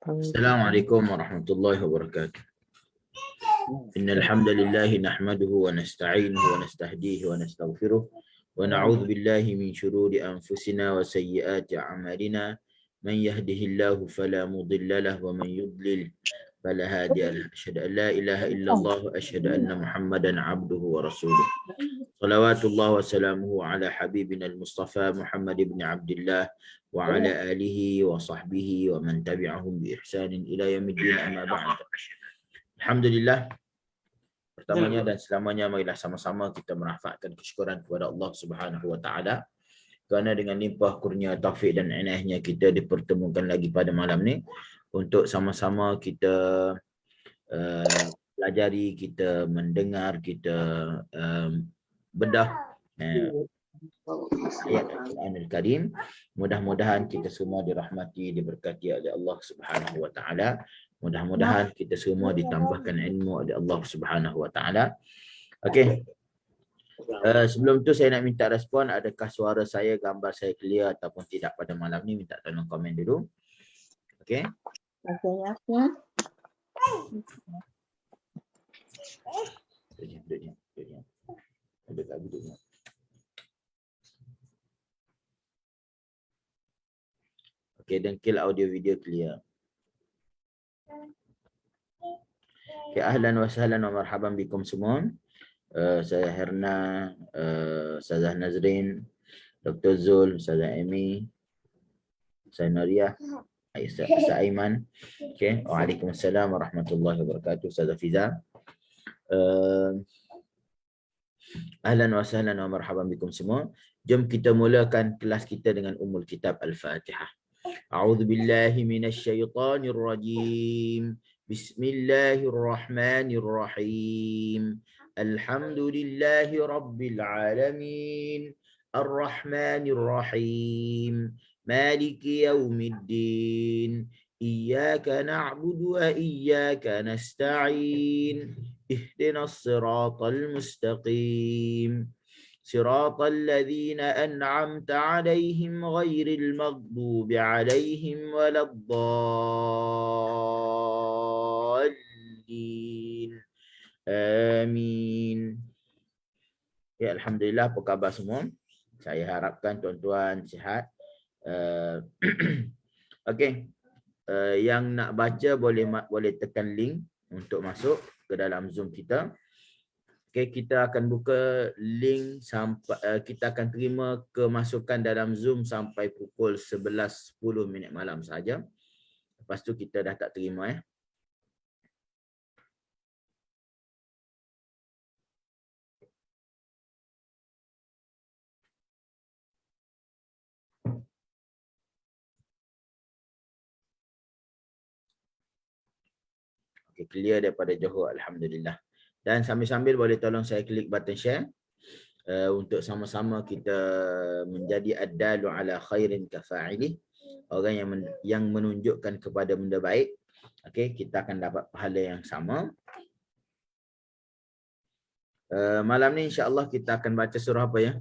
Assalamualaikum warahmatullahi wabarakatuh. Innal hamdalillah nahmaduhu wa nasta'inuhu wa nastahdihi wa nastaghfiruh wa na'udzu billahi min shururi anfusina wa sayyiati a'malina. Man yahdihillahu fala mudilla lahu wa man yudlil fala hadiya lahu. Asyhadu an la ilaha illallah wa asyhadu anna Muhammadan 'abduhu wa rasuluh. Salawatullah wa salamuhu ala habibina al-Mustafa Muhammad ibn Abdullah wa ala alihi wa sahbihi wa man tabi'ahum bi ihsanin ila yaumiddin, amma ba'd. Alhamdulillah, pertamanya dan selamanya marilah sama-sama kita merafakkan kesyukuran kepada Allah Subhanahu wa taala kerana dengan limpah kurnia taufik dan inayahnya kita dipertemukan lagi pada malam ni untuk sama-sama kita pelajari, kita mendengar, kita bedah ayat Al-Quranul Karim. Mudah-mudahan kita semua dirahmati, diberkati oleh Allah Subhanahu wa taala. Mudah-mudahan kita semua ditambahkan ilmu oleh Allah Subhanahu wa taala. Okey. Sebelum tu saya nak minta respon, adakah suara saya, gambar saya clear ataupun tidak pada malam ni? Minta tolong komen dulu. Okey. Duduknya. Duduknya. Okey, dengkil audio video clear. Okay, ahlan wa sahlan wa marhaban bikum semua. Saya Herna, Ustazah Nazrin, Dr. Zul, Ustazah Amy, saya Nariah, Ustaz Aiman. Okay. Waalaikumsalam warahmatullahi wabarakatuh. Ustazah Fiza. Ahlan wa sahlan wa marhaban bikum semua. Jom kita mulakan kelas kita dengan Ummul Kitab Al-Fatihah. A'udzu billahi minasy syaithanir rajim. Bismillahirrahmanirrahim. Alhamdulillahi rabbil alamin. Ar-Rahmanir Rahim. Maliki yaumiddin. Iyyaka na'budu wa iyyaka nasta'in. Ihdinas siratal mustaqim. صراط الذين أنعمت عليهم غير المغضوب عليهم ولا الضالين آمين. Ya, Alhamdulillah, apa khabar semua? Saya harapkan tuan-tuan sihat. Okey. Yang nak baca boleh tekan link untuk masuk ke dalam Zoom kita. Okay, kita akan buka link sampai kita akan terima kemasukan dalam Zoom sampai pukul 11.10 malam saja. Lepas tu kita dah tak terima . Okay, clear daripada Johor, alhamdulillah. Dan sambil-sambil boleh tolong saya klik button share untuk sama-sama kita menjadi ad-dalu ala khairin kafa'ilih, orang yang menunjukkan kepada benda baik. Okey, kita akan dapat pahala yang sama. Malam ni insya-Allah kita akan baca surah apa ya?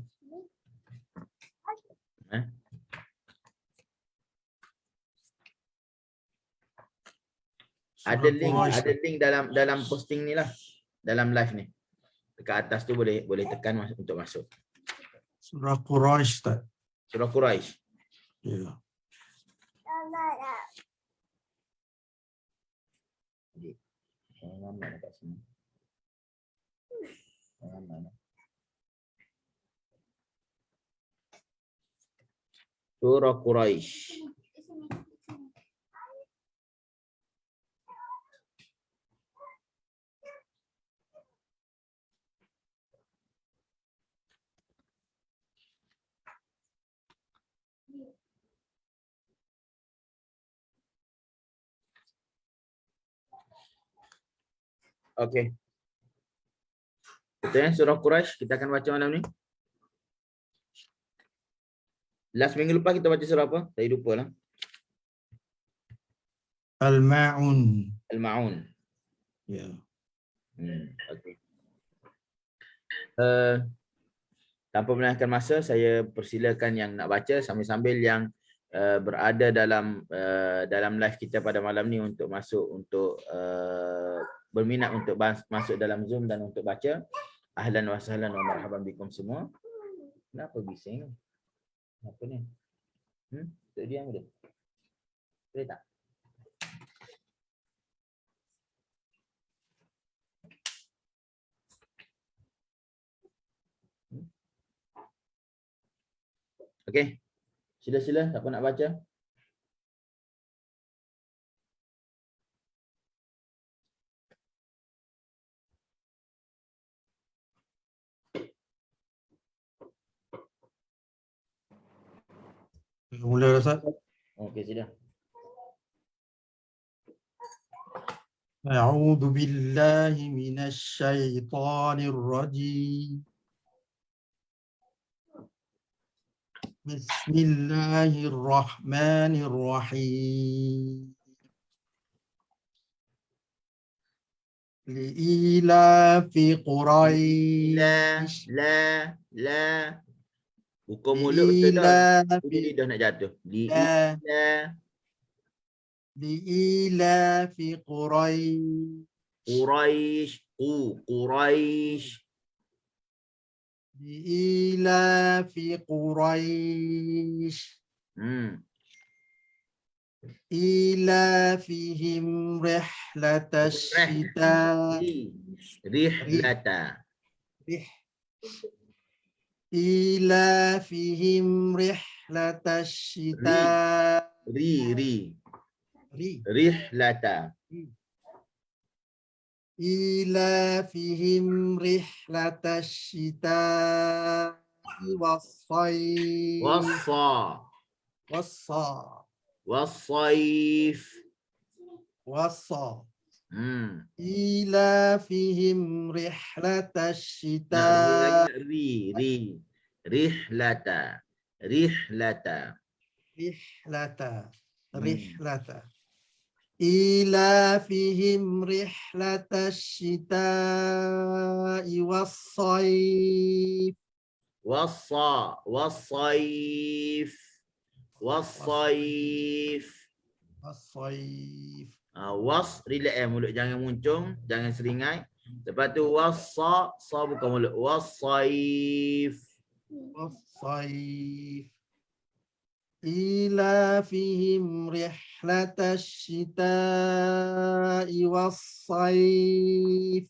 Ada link dalam posting ni lah. Dalam live ni. Dekat atas tu boleh tekan untuk masuk. Surah Quraisy, Ustaz. Surah Quraisy. Ya. Mana kat sini? Mana? Surah Quraisy. Okey. Betul ya, surah Quraisy kita akan baca malam ni. Last minggu lepas kita baca surah apa? Saya lupa lah. Al-Ma'un. Al-Ma'un. Ya. Okey. Tanpa melengahkan masa, saya persilakan yang nak baca sambil-sambil yang berada dalam live kita pada malam ni untuk masuk untuk berminat untuk masuk dalam Zoom dan untuk baca. Ahlan wa sahlan wa marhaban bikum semua. Kenapa bising? Apa ni? Tak diam dia. Boleh tak? Okey. Sila-sila siapa nak baca? Mula Ustaz. Okey, sila. A'udzu billahi minasy syaithanir rajim. Bismillahirrahmanirrahim. Li'ilafi Quraisy. La. Buka mulut betul dah. Lidah nak jatuh. Li'ilafi Quraisy. Quraisy. Li'ilafi Quraisy. Ilafihim rihlatash syita. Ilafihim rihlatash syita. Rihlata. Ilafihim rihlatash syita was-sayf. Ilafihim rihlatash syita. Rihlata. Ilafihim rihlatash syita'i was-sayf. Was-sayf. Was, relax mulut jangan muncung, jangan seringai. Lepas tu was-sa buka mulut. Was-sayf. Ilafihim rihlatash syita'i was-sayf.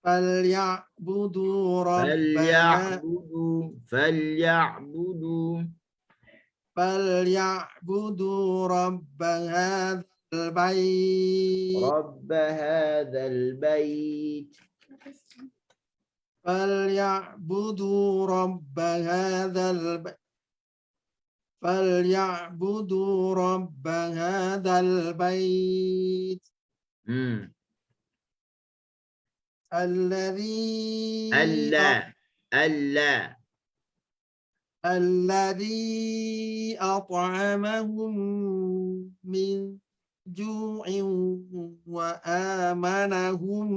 Falyabudu rabb hadzal bait. فليعبدوا رب هذا البيت الذي أطعمهم من جوع وآمنهم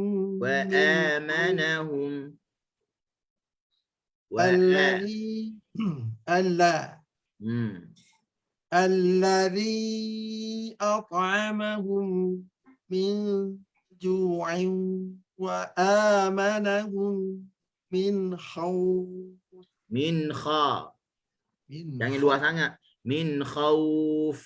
الذي أطعمهم من جوع وآمنهم من خوف. Jangan luas sangat. Min khauf.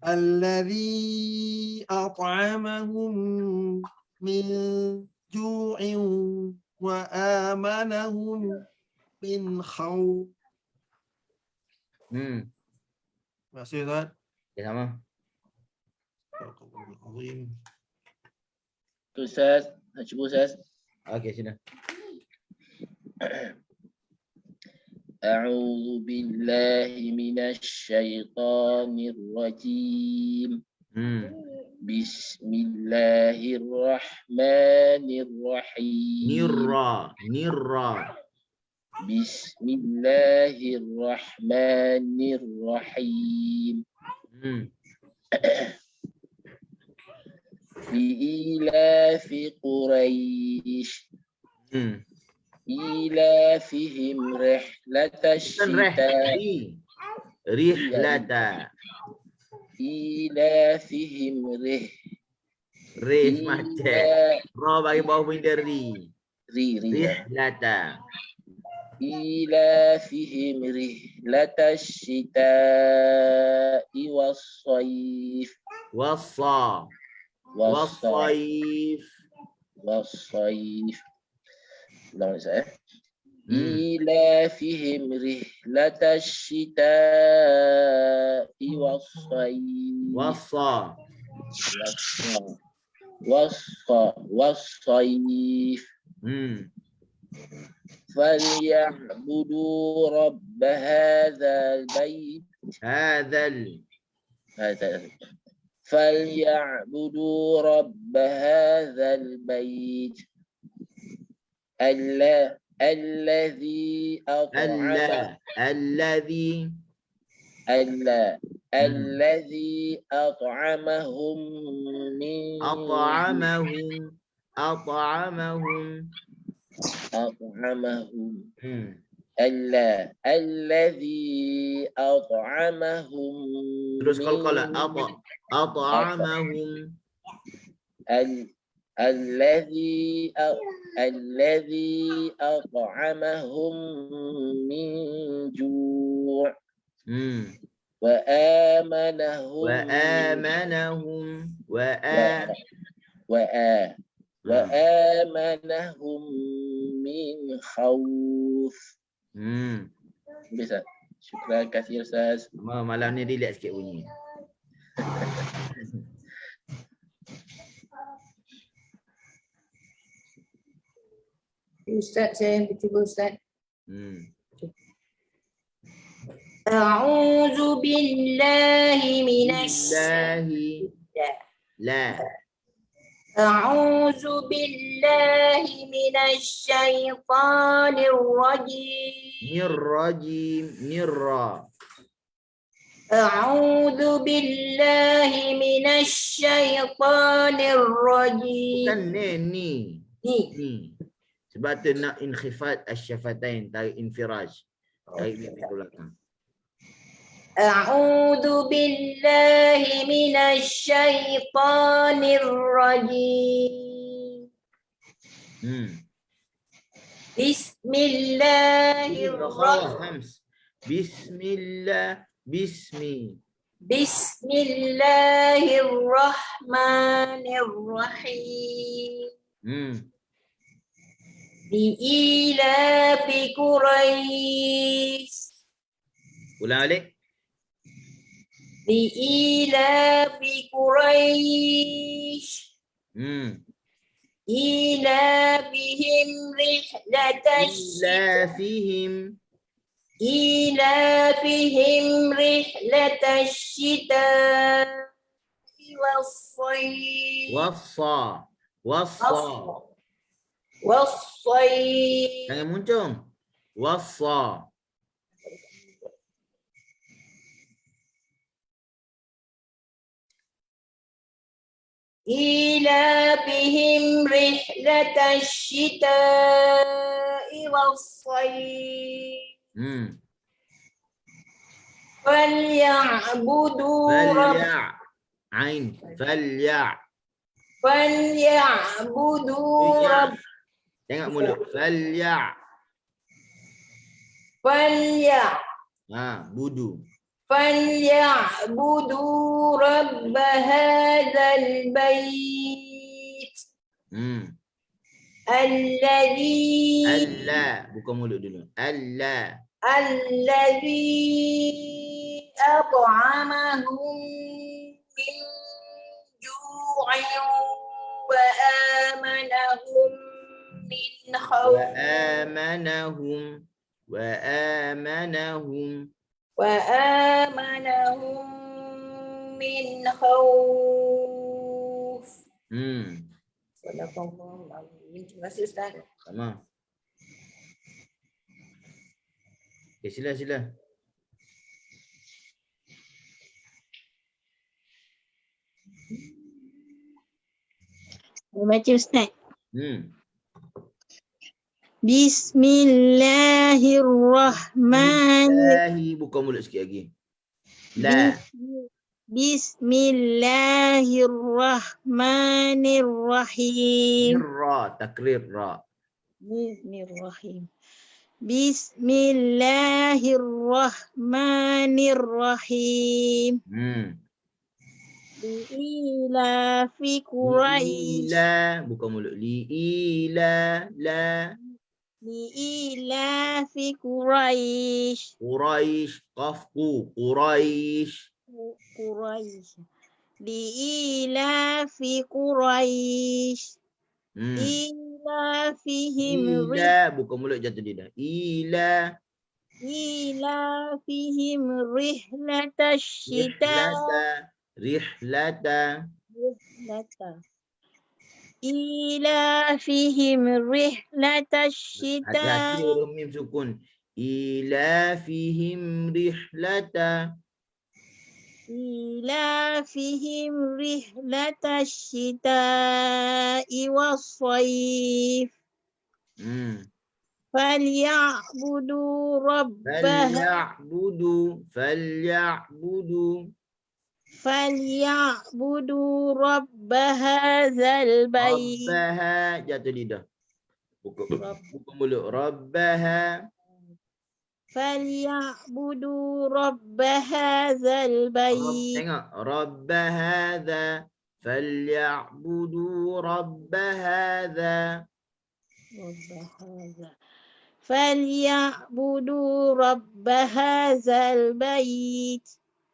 الذي أطعمهم من جوع وآمنهم من خوف. Terima kasih Ustaz. Ya, sama. Barakallahu. Ustaz, nak cuba Ustaz. Okey, sini. أعوذ بالله من الشيطان الرجيم. بسم الله الرحمن الرحيم. Nirra. بسم الله الرحمن الرحيم. لإيلاف قريش إيلافهم رحلة الشتاء Rihlata. إيلافهم Mata. Ra bagi bawah bunyi dari. Rihlata. إيلافهم رحلة الشتاء والصيف والصيف لا saya إيلافهم رحلة الشتاء والصيف فليعبدوا رب هذا البيت فليعبدوا رب هذا البيت الذي أطعمهم من الذي أطعمهم Terus qalqalah at'amahum الذي أطعمهم من جوع وآمنهم من خوف. Bisa. Syukran kasih Ustaz. Malam ni relax sikit bunyi. Ustaz, saya cuba Ustaz. A'udzu billahi minasy A'udzu billahi minasyaitonir rajim. A'udzu billahi minasyaitonir rajim. Bukan ni. Sebab tu nak inkhifat asy-syafatain, tarik infiraj. Tarik bibir ke belakang. A'udzu billahi minasyaitonir rajim. Bismillahirrahmanirrahim. Bismillahirrahmanirrahim. Li'ilafi Quraisy. Ulang balik. Li'ilafi Quraisy. Ilafihim rihlatash shita'i was-sayf. Jangan muncung. Wassa. Ilafihim rihlatash shita'i was-sayf. Falyabudu Tengok mulut. Budu. Falyabudu rabb hadzal bait. Alladhi Alla, buka mulut dulu. Alla. Alladhi at'amahum min ju'in wa amanahum min Wa khawf amanahum. Wa amanahum. wa amanahum min khawf. Sadaqallahul azim. Terima kasih Ustaz. Sama. Okay, sila. Baca Ustaz. Bismillahi. Buka mulut sikit lagi. La. Bismillahirrahmanirrahim. Ra. Takrir ra. Bismillahirrahim. Bismillahirrahmanirrahim. Li'ila fi Quraisy. Li'ila. Buka mulut. Li'ila. La. Li'ila fi Quraisy. Quraisy. Qafku. Quraisy. Quraisy. Li'ila fi Quraisy. Ila fihim Ila. Buka mulut jatuh lidah. Ila. ila fihim rihlatash syita. Rihlata. Ila fihim rihlatash syita. Hati-hati huruf mim sukun. Ila fihim rihlata. Ila fihim rihlatash syita was-sayf. Falyabudu rabbah. Falyabudu rabb hadzal bait. Rabbaha. Jatuh lidah. Buka mulut. Rabbaha. Falyabudu rabb hadzal bait. Tengok. Rabba hadza. Falyabudu rabba hadza. Falyabudu rabb hadzal bait.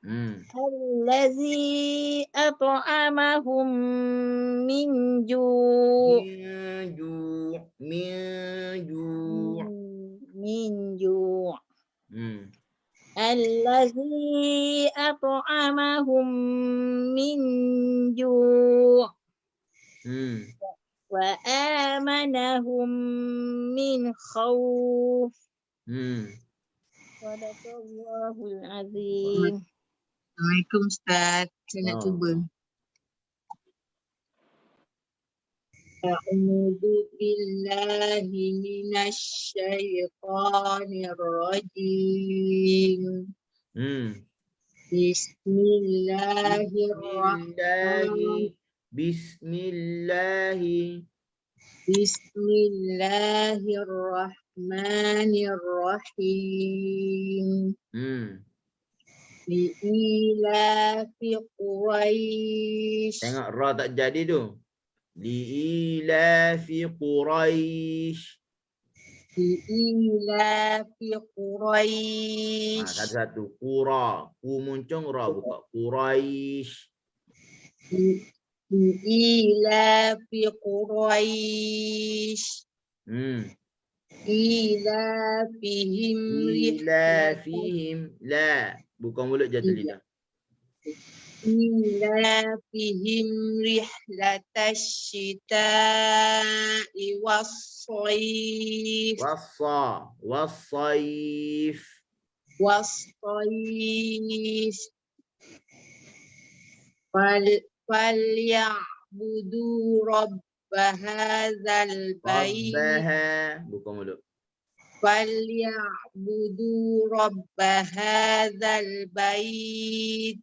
Allazi at'amahum min ju'. Min ju'. Allazi at'amahum min ju' wa amanahum min khawf. Sadaqallahul azim. Assalamualaikum Ustaz. Saya nak cuba. A'udzu billahi minasy syaithanir rajim. Bismillahirrahmanirrahim. Li'ila fi Quraisy. Tengok ra tak jadi tu. Li'ila fi Quraisy. Li'ila fi Quraisy. Satu-satu. Qura. Ku muncung ra buka. Quraisy. Li'ila fi Quraisy. Ila fihim la. Buka mulut jatuh lidah. Ila fihim rihlatash syita'i was-sayf. Was-sayf. Falyabudu rabba hadzal bait. Buka mulut. Falyabudu rabba hadzal bait.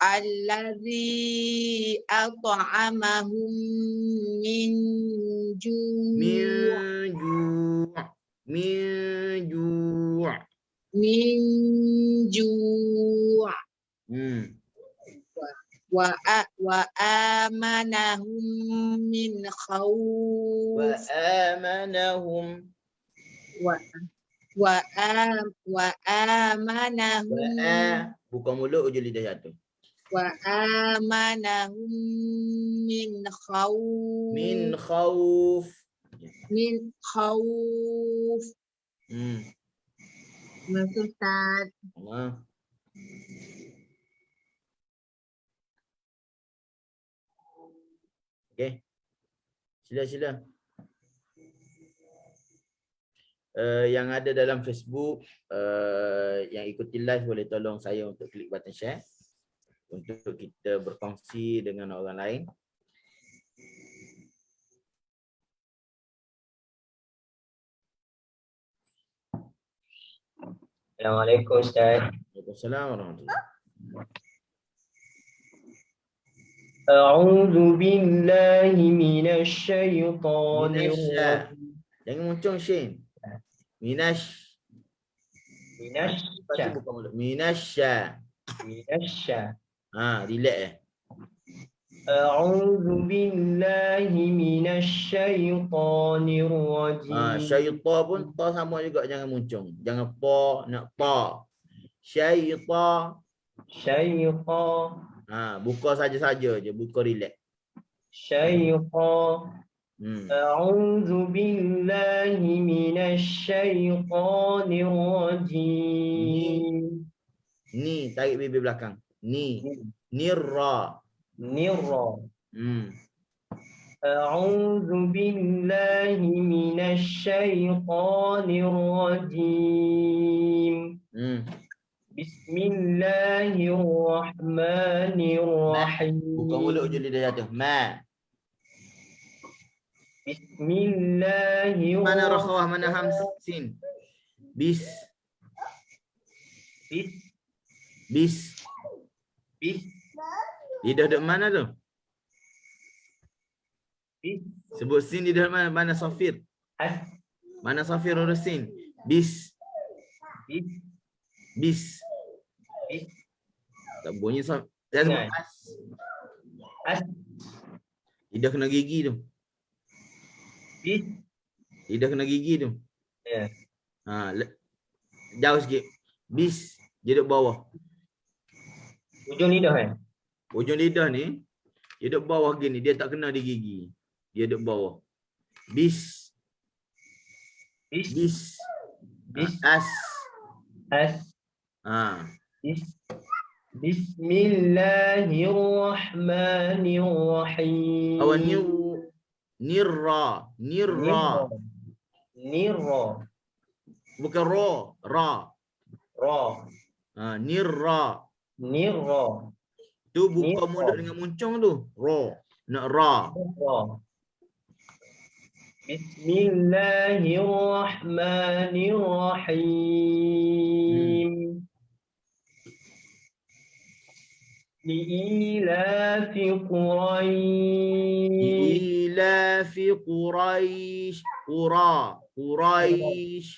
Alladzi at'amahum min Min ju'. Min ju'. min ju' wa amanahum min Wa khawf amanahum. wa amanahum Buka mulut ujung lidah jatuh. wa amanahum min khawf Min khawf. min khawf. Masuk Ustaz. Okey. Sila. Yang ada dalam Facebook, yang ikuti live boleh tolong saya untuk klik button share untuk kita berkongsi dengan orang lain. Assalamualaikum Ustaz. Waalaikumsalam warahmatullahi. A'udzu billahi minasy syaithanir Minasya. rajim. Jangan muncung Shin. Minasya. Minasya. Buka mulut. Minasya. Minasya. Relax A'udzu billahi minasy syaithanir rajim. Syaitan pun ta sama juga, jangan muncung. Jangan pa, nak pa. Syaitan. Syaitan. Buka saja-saja je, buka relax. Syaitan. A'udzu billahi minasy syaithanir rajim. Ni, tarik bibir belakang. Ni. Nirra. Nirra. A'udzu billahi minasy syaithanir rajim. Bismillahirrahmanirrahim. Buka mulut je lidah jatuh. Ma. Bismillahirrahmanirrahim. Mana rakhawah, mana hamsin? Bis. Bis. Lidah dek mana tu? Bis. Sebut sin lidah mana? Mana safir? As. Mana safir huruf sin? Bis. Bis. Tak bunyi saf. Saya sebut as. As. Lidah kena gigi tu. Bis. Lidah kena gigi tu. Ya. Jauh sikit. Bis. Dia duduk bawah. Ujung lidah Ujung lidah ni, dia duduk bawah gini. Dia tak kena di gigi. Dia duduk bawah. Bis. Bis. As. As. Bismillahirrahmanirrahim. Awan nirra. Bukan ro, ra. Nirra. Tu buka mulut dengan muncung tu. Ro. Nak ra. Bismillahirrahmanirrahim. Li'ilafi Quraisy. Ilafi Quraisy. Quraisy.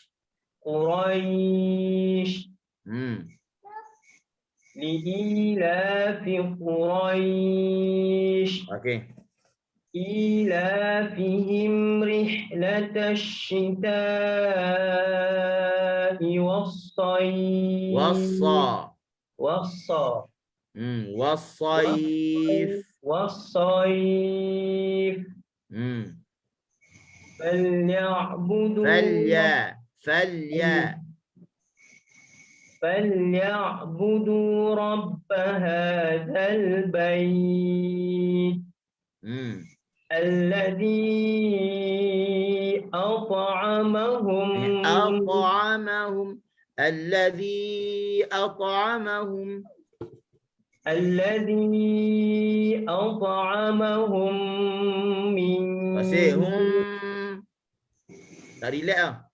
Li'ilafi Quraisy. Okey. إيلافهم رحلة الشتاء والصيف. والصيف. فليعبدوا رب هذا البيت الذي أطعمهم من Pasal tak relax lah.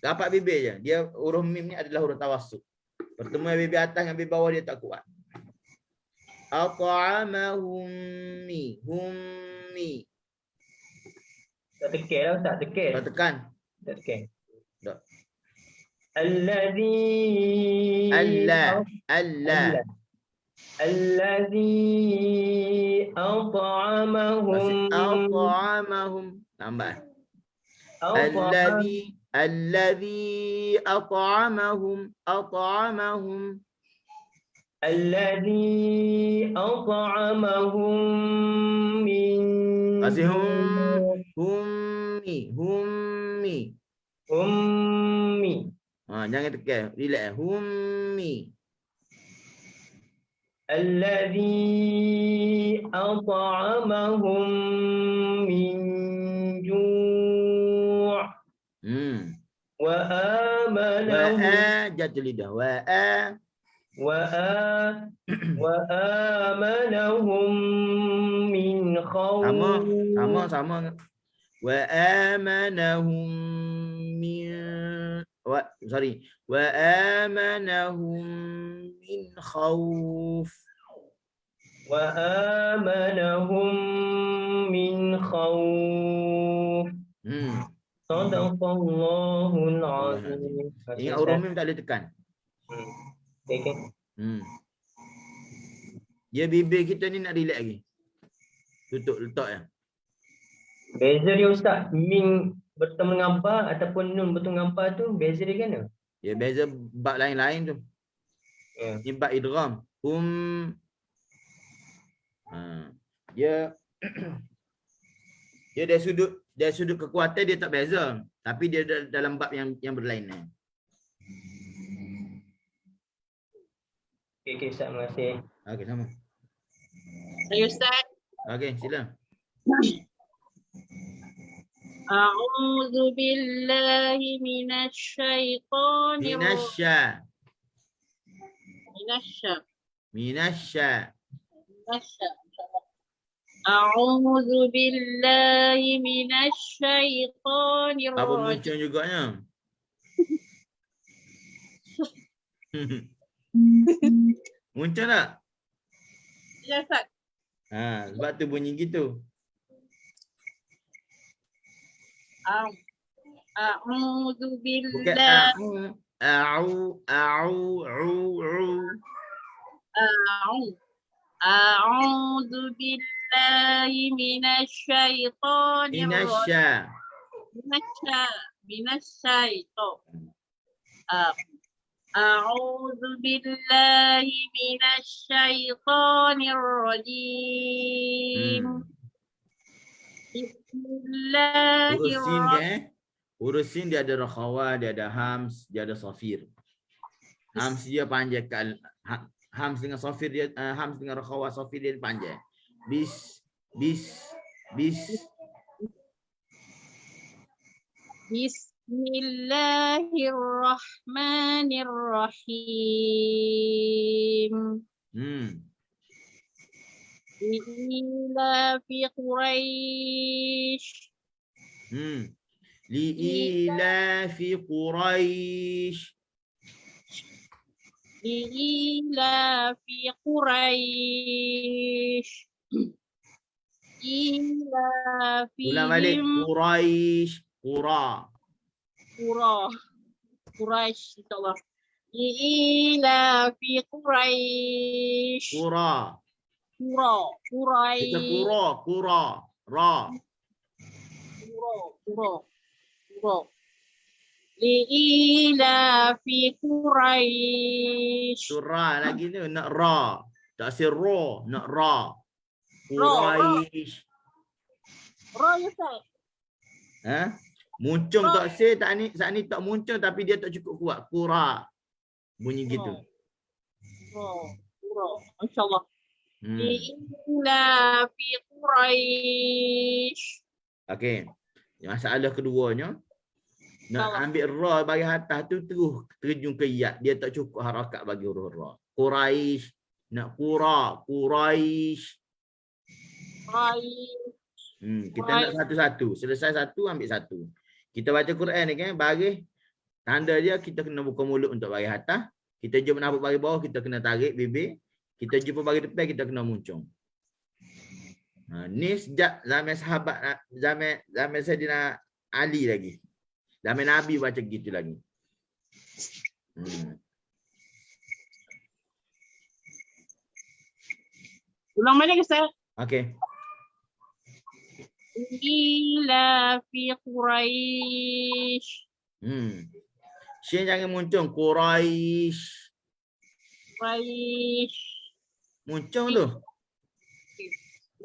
Dapat bibir je. Dia huruf mim ni adalah huruf tawassut. Pertemuan bibir atas dengan bibir bawah dia tak kuat. At'amahum mi. Tak tekan lah Ustaz, tekan. Tak tekan. Tak tekan. Tak. Alladhi Allah. Allah. Alladhi at'amahum At'amahum. Tambah. Alladhi at'amahum. At'amahum. Alladhi at'amahum min Kasih hummi. ummi. Jangan tekan. Relax. Hummi. Alladhi at'amahum min ju' wa amanahum Jatuh lidah. wa amanahum min khawf. Sama. Wa amanahum min wa amanahum min khawf. Wa amanahum min khawf. Sadaqallahul azim. Ingat huruf mim tak boleh tekan. Okay. Dia bibir kita ni nak relax lagi. Tutup letak ya. Beza dia Ustaz, min bertemu dengan ba ataupun nun bertemu dengan ba tu beza dia kan? Ya beza bab lain-lain tu. Ya. Ni bab idgham. Dia dia dari sudut kekuatan dia tak beza, tapi dia dalam bab yang berlainan. Okey Ustaz, terima kasih. Okey, sama. Saya Ustaz. Okey, sila. A'udzu billahi minasyaitonir Minasya. A'udzu billahi minasyaitonir Apa muncul juganya? Muncul tak? Ya Ustaz. Sebab tu bunyi gitu. A'udzu Bukan billahi A'udzu billahi minasyaitonir rajim. A'udzu billahi minasyaitonir rajim. Bismillahirrahmanirrahim. Huruf sin dia ada rakhawah, dia ada hams, dia ada safir. Hams dia panjang hams dengan safir dia hams dengan rakhawah safir dia panjang. Bis. Bismillahirrahmanirrahim. Li'ilafi Quraisy. Li'ilafi Quraisy. Li'ilafi Quraisy. Ulang balik. Quraisy. Quraisy insyaallah. Li'ilafi Quraisy. Quraisy. Li'ilafi Quraisy. Surah lagi tu nak ra. Tak sirra, nak ra. Quraisy. Ra ya Ustaz. Muncung tak say tak ni, saat ni tak muncung tapi dia tak cukup kuat. Qura. Bunyi gitu. Insyaallah. Li'ilafi Quraisy. Okey. Masalah keduanya, nak ambil ra bagi atas tu terus terjun ke ya. Dia tak cukup harakat bagi huruf ra. Quraisy, nak Quraisy. Kita nak satu-satu. Selesai satu, ambil satu. Kita baca Quran ni kan, bagi tanda dia kita kena buka mulut untuk bagi atas. Kita jumpa nampak bagi bawah, kita kena tarik bibir. Kita jumpa bagi depan, kita kena muncung. Ni sejak zaman sahabat, zaman Saidina Ali lagi. Zaman Nabi baca gitu lagi. Ulang balik Ustaz. Okey. Ila fi Quraisy. Shin jangan muncung. Quraisy. Quraisy. Muncung tu.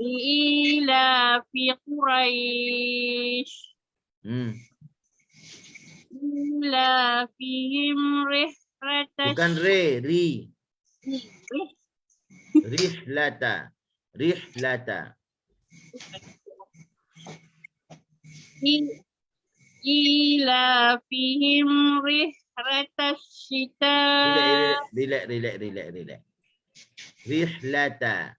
Ila fi Quraisy. Ila fihim rihlatash. Bukan ri. Rihlata. Ila fihim rihlatash syita. Relax. Rihlata.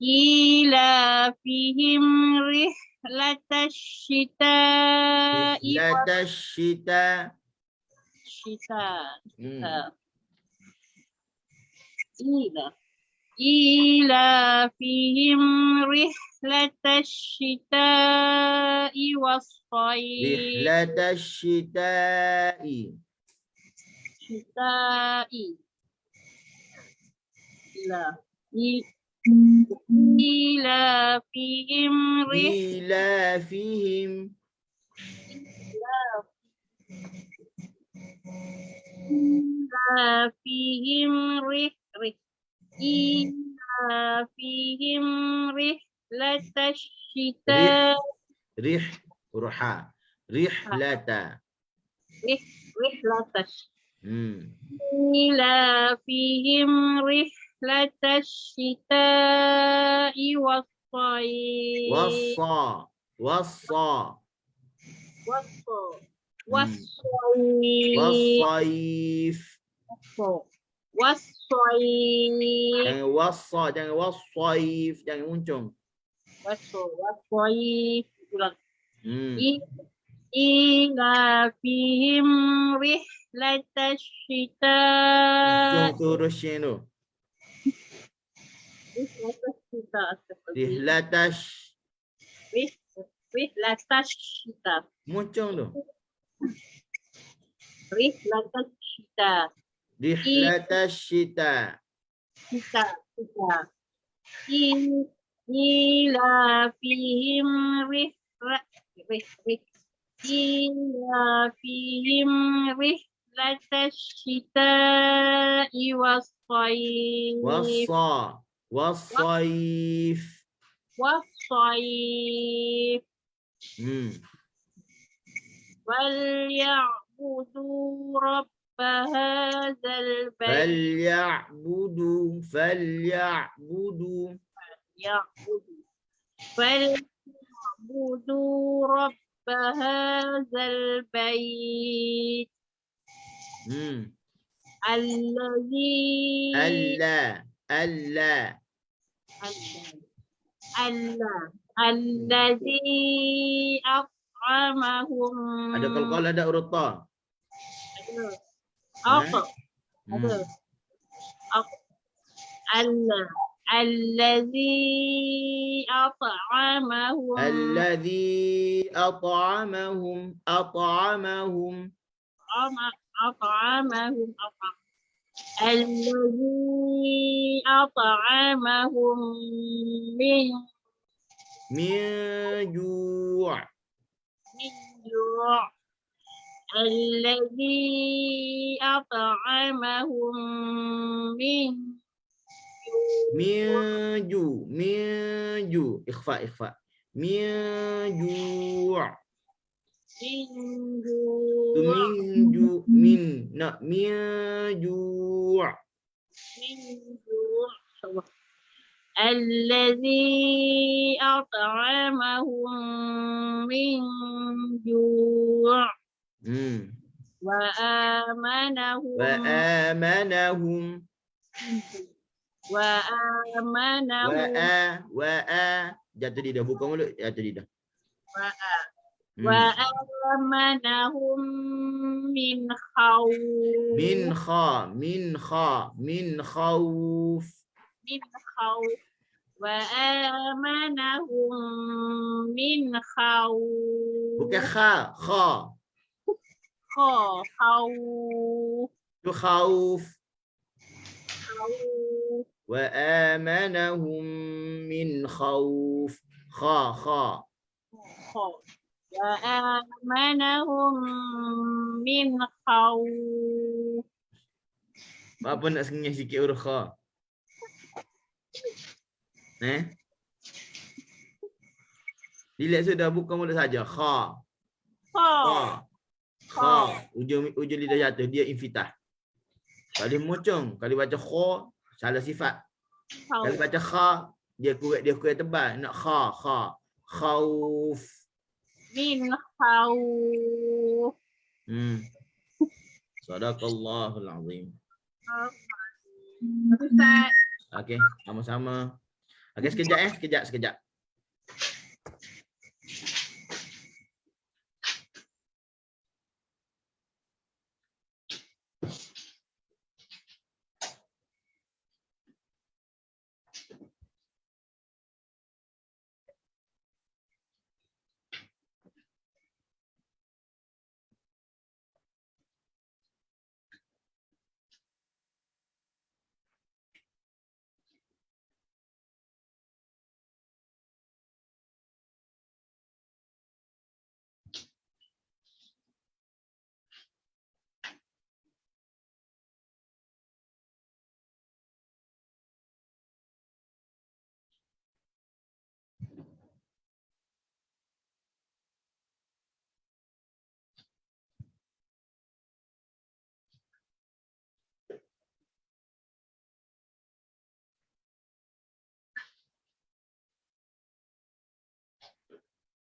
Ila fihim rihlatash syita. Rihlata syita. Ila fihim rihlatash syita'i was-sayf. Rihlata syita'i. Ila fihim rihlatash syita. Rihlata. Rihlatash. Ila fihim rihlatash syita'i was-sayf. Was-sayf. Jangan was-sayf, jangan muncung. Was-sayf. Ila fihim rihlatash syita'i. Terus tu. Rihlatash. Muncung tu. Rihlatash syita. Ila fihim rihlatash syita'i was-sayf. Was-sayf. Was-sayf. Falyabudu rabba hadzal bait. Falyabudu. Falyabudu rabba hadzal bait. Allazi at'amahum. Ada qalqal, ada urut ta. Allazi at'amahum. الذي أطعمهم من جوع. الذي أطعمهم من جوع. إخفاء. من جوع. الذي أطعمهم من جوع وآمنهم jatuh lidah, buka mulut, jatuh lidah. وآمنهم من خوف min khawf. من خوف وآمنهم من خوف Bukan kha, خوف tu khawf. خوف Wa amanahum min khawf. Kha. خوف وآمنهم من خوف. Apa nak sengih sikit huruf kha? Relax sudah, bukan mulut saja. Kha. خوف Kha. Ujung lidah jatuh, dia infitah. Kalau dia mocong, kalau dia baca kha, salah sifat. Kalau baca kha, dia kuat tebal. Nak kha. Khawf. من خوف. Sadaqallahul azim. Ustaz, Okey, sama-sama. Okey, sekejap.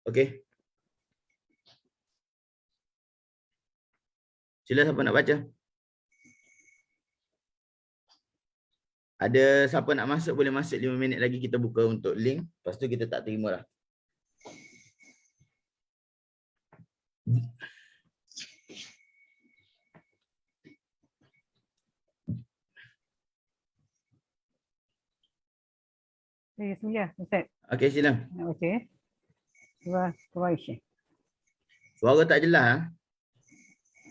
Okey. Sila siapa nak baca? Ada siapa nak masuk boleh masuk 5 minit lagi, kita buka untuk link. Lepas tu kita tak terima dah. Bismillah, Ustaz. Okey, sila. Okey. Kuwaisyah. Suara tak jelas.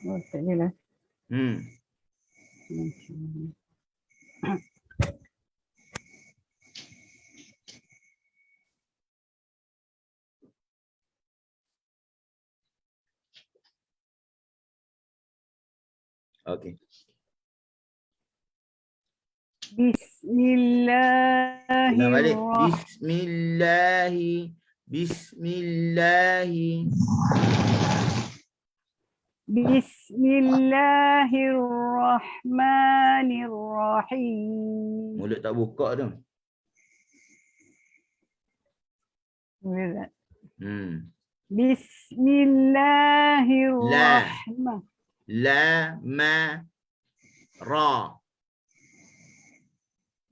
Oh, tak jelas. Okey. Ulang balik. Bismillahirrahmanirrahim. Bismillahirrahmanirrahim. Mulut tak buka tu. Bismillahirrahmanirrahim. La ma ra.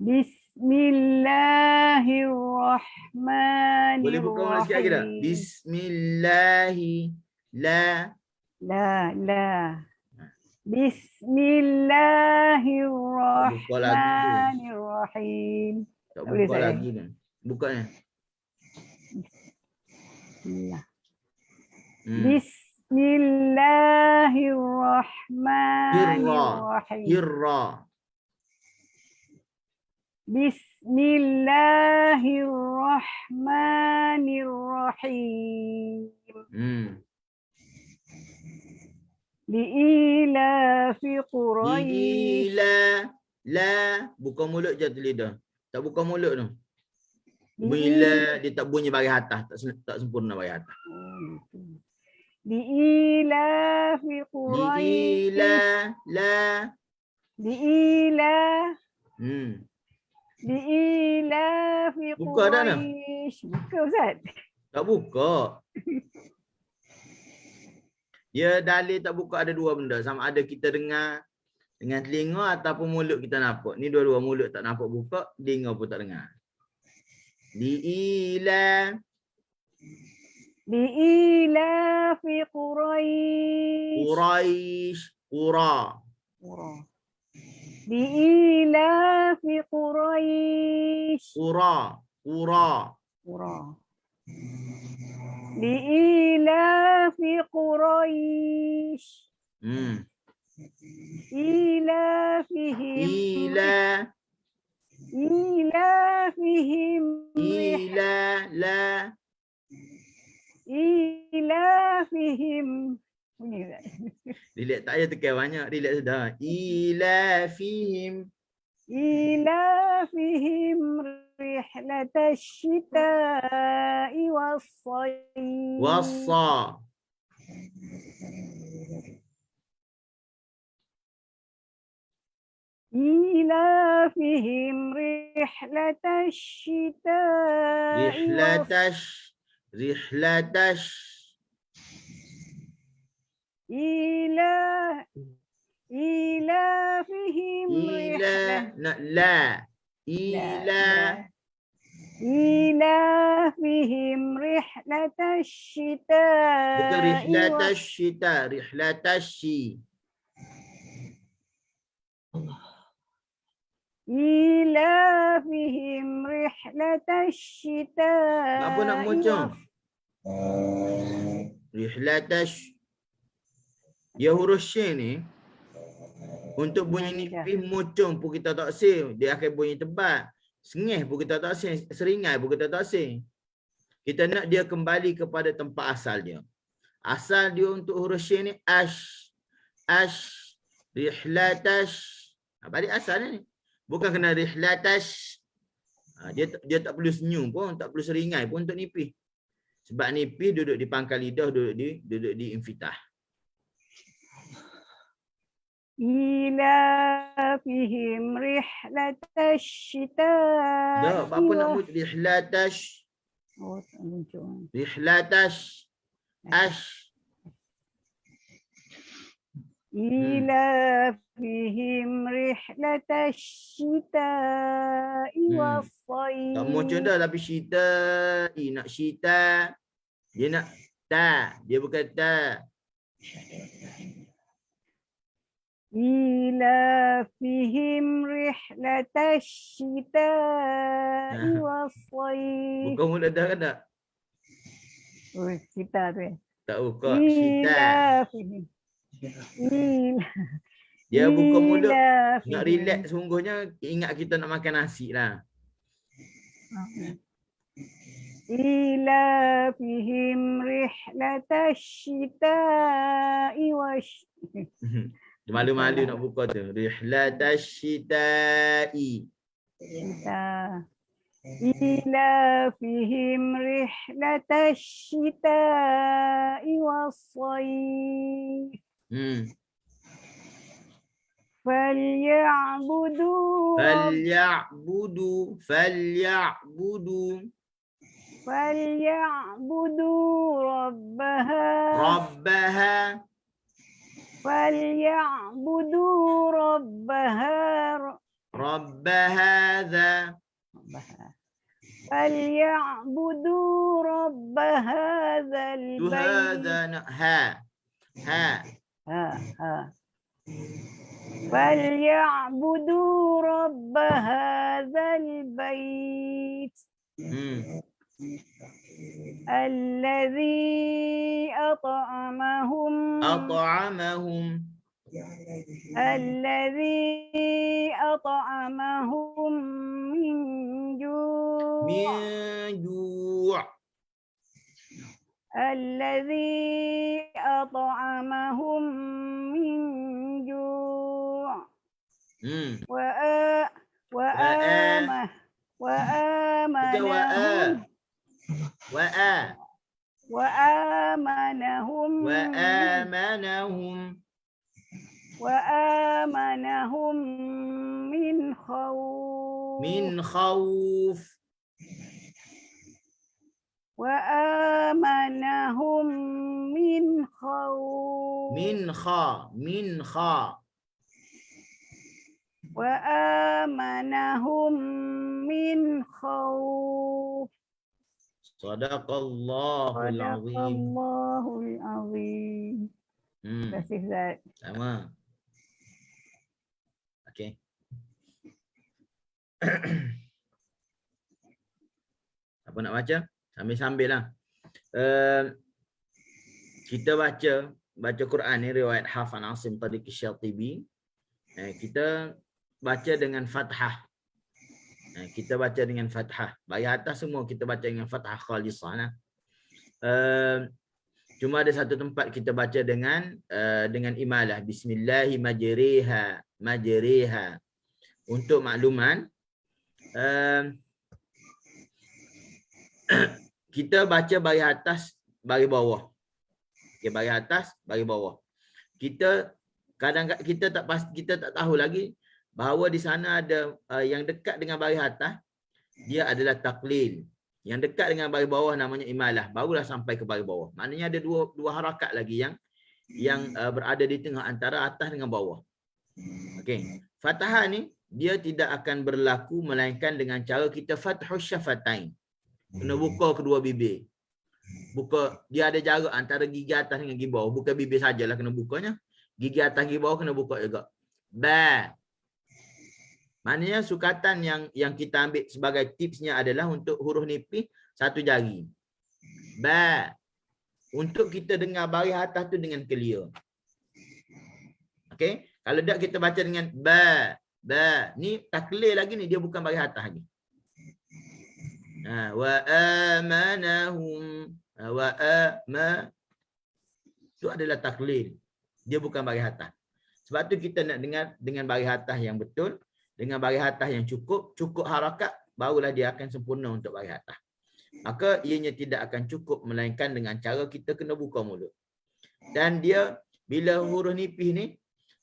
Bismillahirrahmanirrahim. Boleh buka mulut sikit lagi tak? Bismillahi la. Bismillahirrahmanirrahim. Tak buka lagi ni. Buka ni. Bismillahirrahmanirrahim. Hirra. Bismillahirrahmanirrahim. Li'ilafi Quraisy. La. Buka mulut je tu lidah. Tak buka mulut tu. Bila dia tak bunyi bahagian atas. Tak sempurna bahagian atas. Li'ilafi Quraisy. Li'ilafi Buka dah nak? Quraisy. Buka, Ustaz. Tak buka. Ya, dalil tak buka ada dua benda. Sama ada kita dengar dengan telinga ataupun mulut kita nampak. Ni dua-dua, mulut tak nampak buka, telinga pun tak dengar. لإيلاف قريش قرى لإيلاف قريش قرى لإيلاف قريش إيلافهم إيلافهم Relax tak payah tekan banyak. Relax sudah. إيلافهم رحلة الشتاء والصيف إيلافهم رحلة الشتاء إيلافهم إيلافهم رحلة الشتاء إيلافهم رحلة الشتاء Apa nak mocong? Rihlatash. Dia huruf syin ni untuk bunyi nipis mocong pun kita tak say. Dia akan bunyi tebal. Sengih pun kita tak say. Seringai pun kita tak say. Kita nak dia kembali kepada tempat asal dia. Asal dia untuk huruf syin ni ash. Rihlatash. Balik asal ni. Bukan kena rihlatash. Dia tak perlu senyum pun, tak perlu seringai pun untuk nipis. Sebab nipis duduk di pangkal lidah, duduk di infitah. إيلافهم رحلة الشتاء Dah, apa nak buat rihlatash? Rihlatash. Ash. إيلافهم رحلة الشتاء والصيف Tak mocong dah tapi syita. Nak syita. Dia nak ta. Dia bukan ta. إيلافهم رحلة الشتاء والصيف Bukan mulut dah kan tak? Kita tu Tak buka. Syita. إيلافهم Dia buka mulut. Nak relax sungguhnya. Ingat kita nak makan nasi lah. إيلافهم رحلة الشتاء Malu-malu nak buka tu. Rihlatash syita'i. إيلافهم رحلة الشتاء والصيف فليعبدوا رب هذا البيت فليعبدوا رب هذا البيت الذي أطعمهم من جوع وآمنهم من خوف وآمنهم من خوف Sadaqallahul azim. Sadaqallahul azim. Terima kasih Ustaz. Sama. Okey. Apa nak baca? Sambil-sambil lah. Kita baca Quran ni riwayat Hafan Asim Tariq Syatibi. Kita baca dengan fathah. Kita baca dengan fathah. Bahagian atas semua kita baca dengan fathah khalisah lah. Cuma ada satu tempat kita baca dengan imalah. Bismillahi majriha. Untuk makluman, kita baca bahagian atas, bahagian bawah. Okay, bahagian atas, bahagian bawah. Kita tak tahu lagi bahawa di sana ada yang dekat dengan bahagian atas, dia adalah taklil. Yang dekat dengan bahagian bawah namanya imalah. Barulah sampai ke bahagian bawah. Maknanya ada dua harakat lagi yang berada di tengah antara atas dengan bawah. Okey. Fathah ni dia tidak akan berlaku melainkan dengan cara kita fathus syafatain. Kena buka kedua bibir. Buka, dia ada jarak antara gigi atas dengan gigi bawah. Bukan bibir sajalah kena bukanya. Gigi atas gigi bawah kena buka juga. Ba. Maknanya sukatan yang kita ambil sebagai tipsnya adalah untuk huruf nipis satu jari. Ba. Untuk kita dengar baris atas tu dengan clear. Okey? Kalau tak kita baca dengan ba. Ni tak clear lagi ni, dia bukan baris atas lagi. Wa amanahum wa ama itu adalah taklil. Dia bukan baris atas. Sebab tu kita nak dengar dengan baris atas yang betul, dengan baris atas yang cukup harakat, barulah dia akan sempurna untuk baris atas. Maka ianya tidak akan cukup melainkan dengan cara kita kena buka mulut. Dan dia bila huruf nipis ni,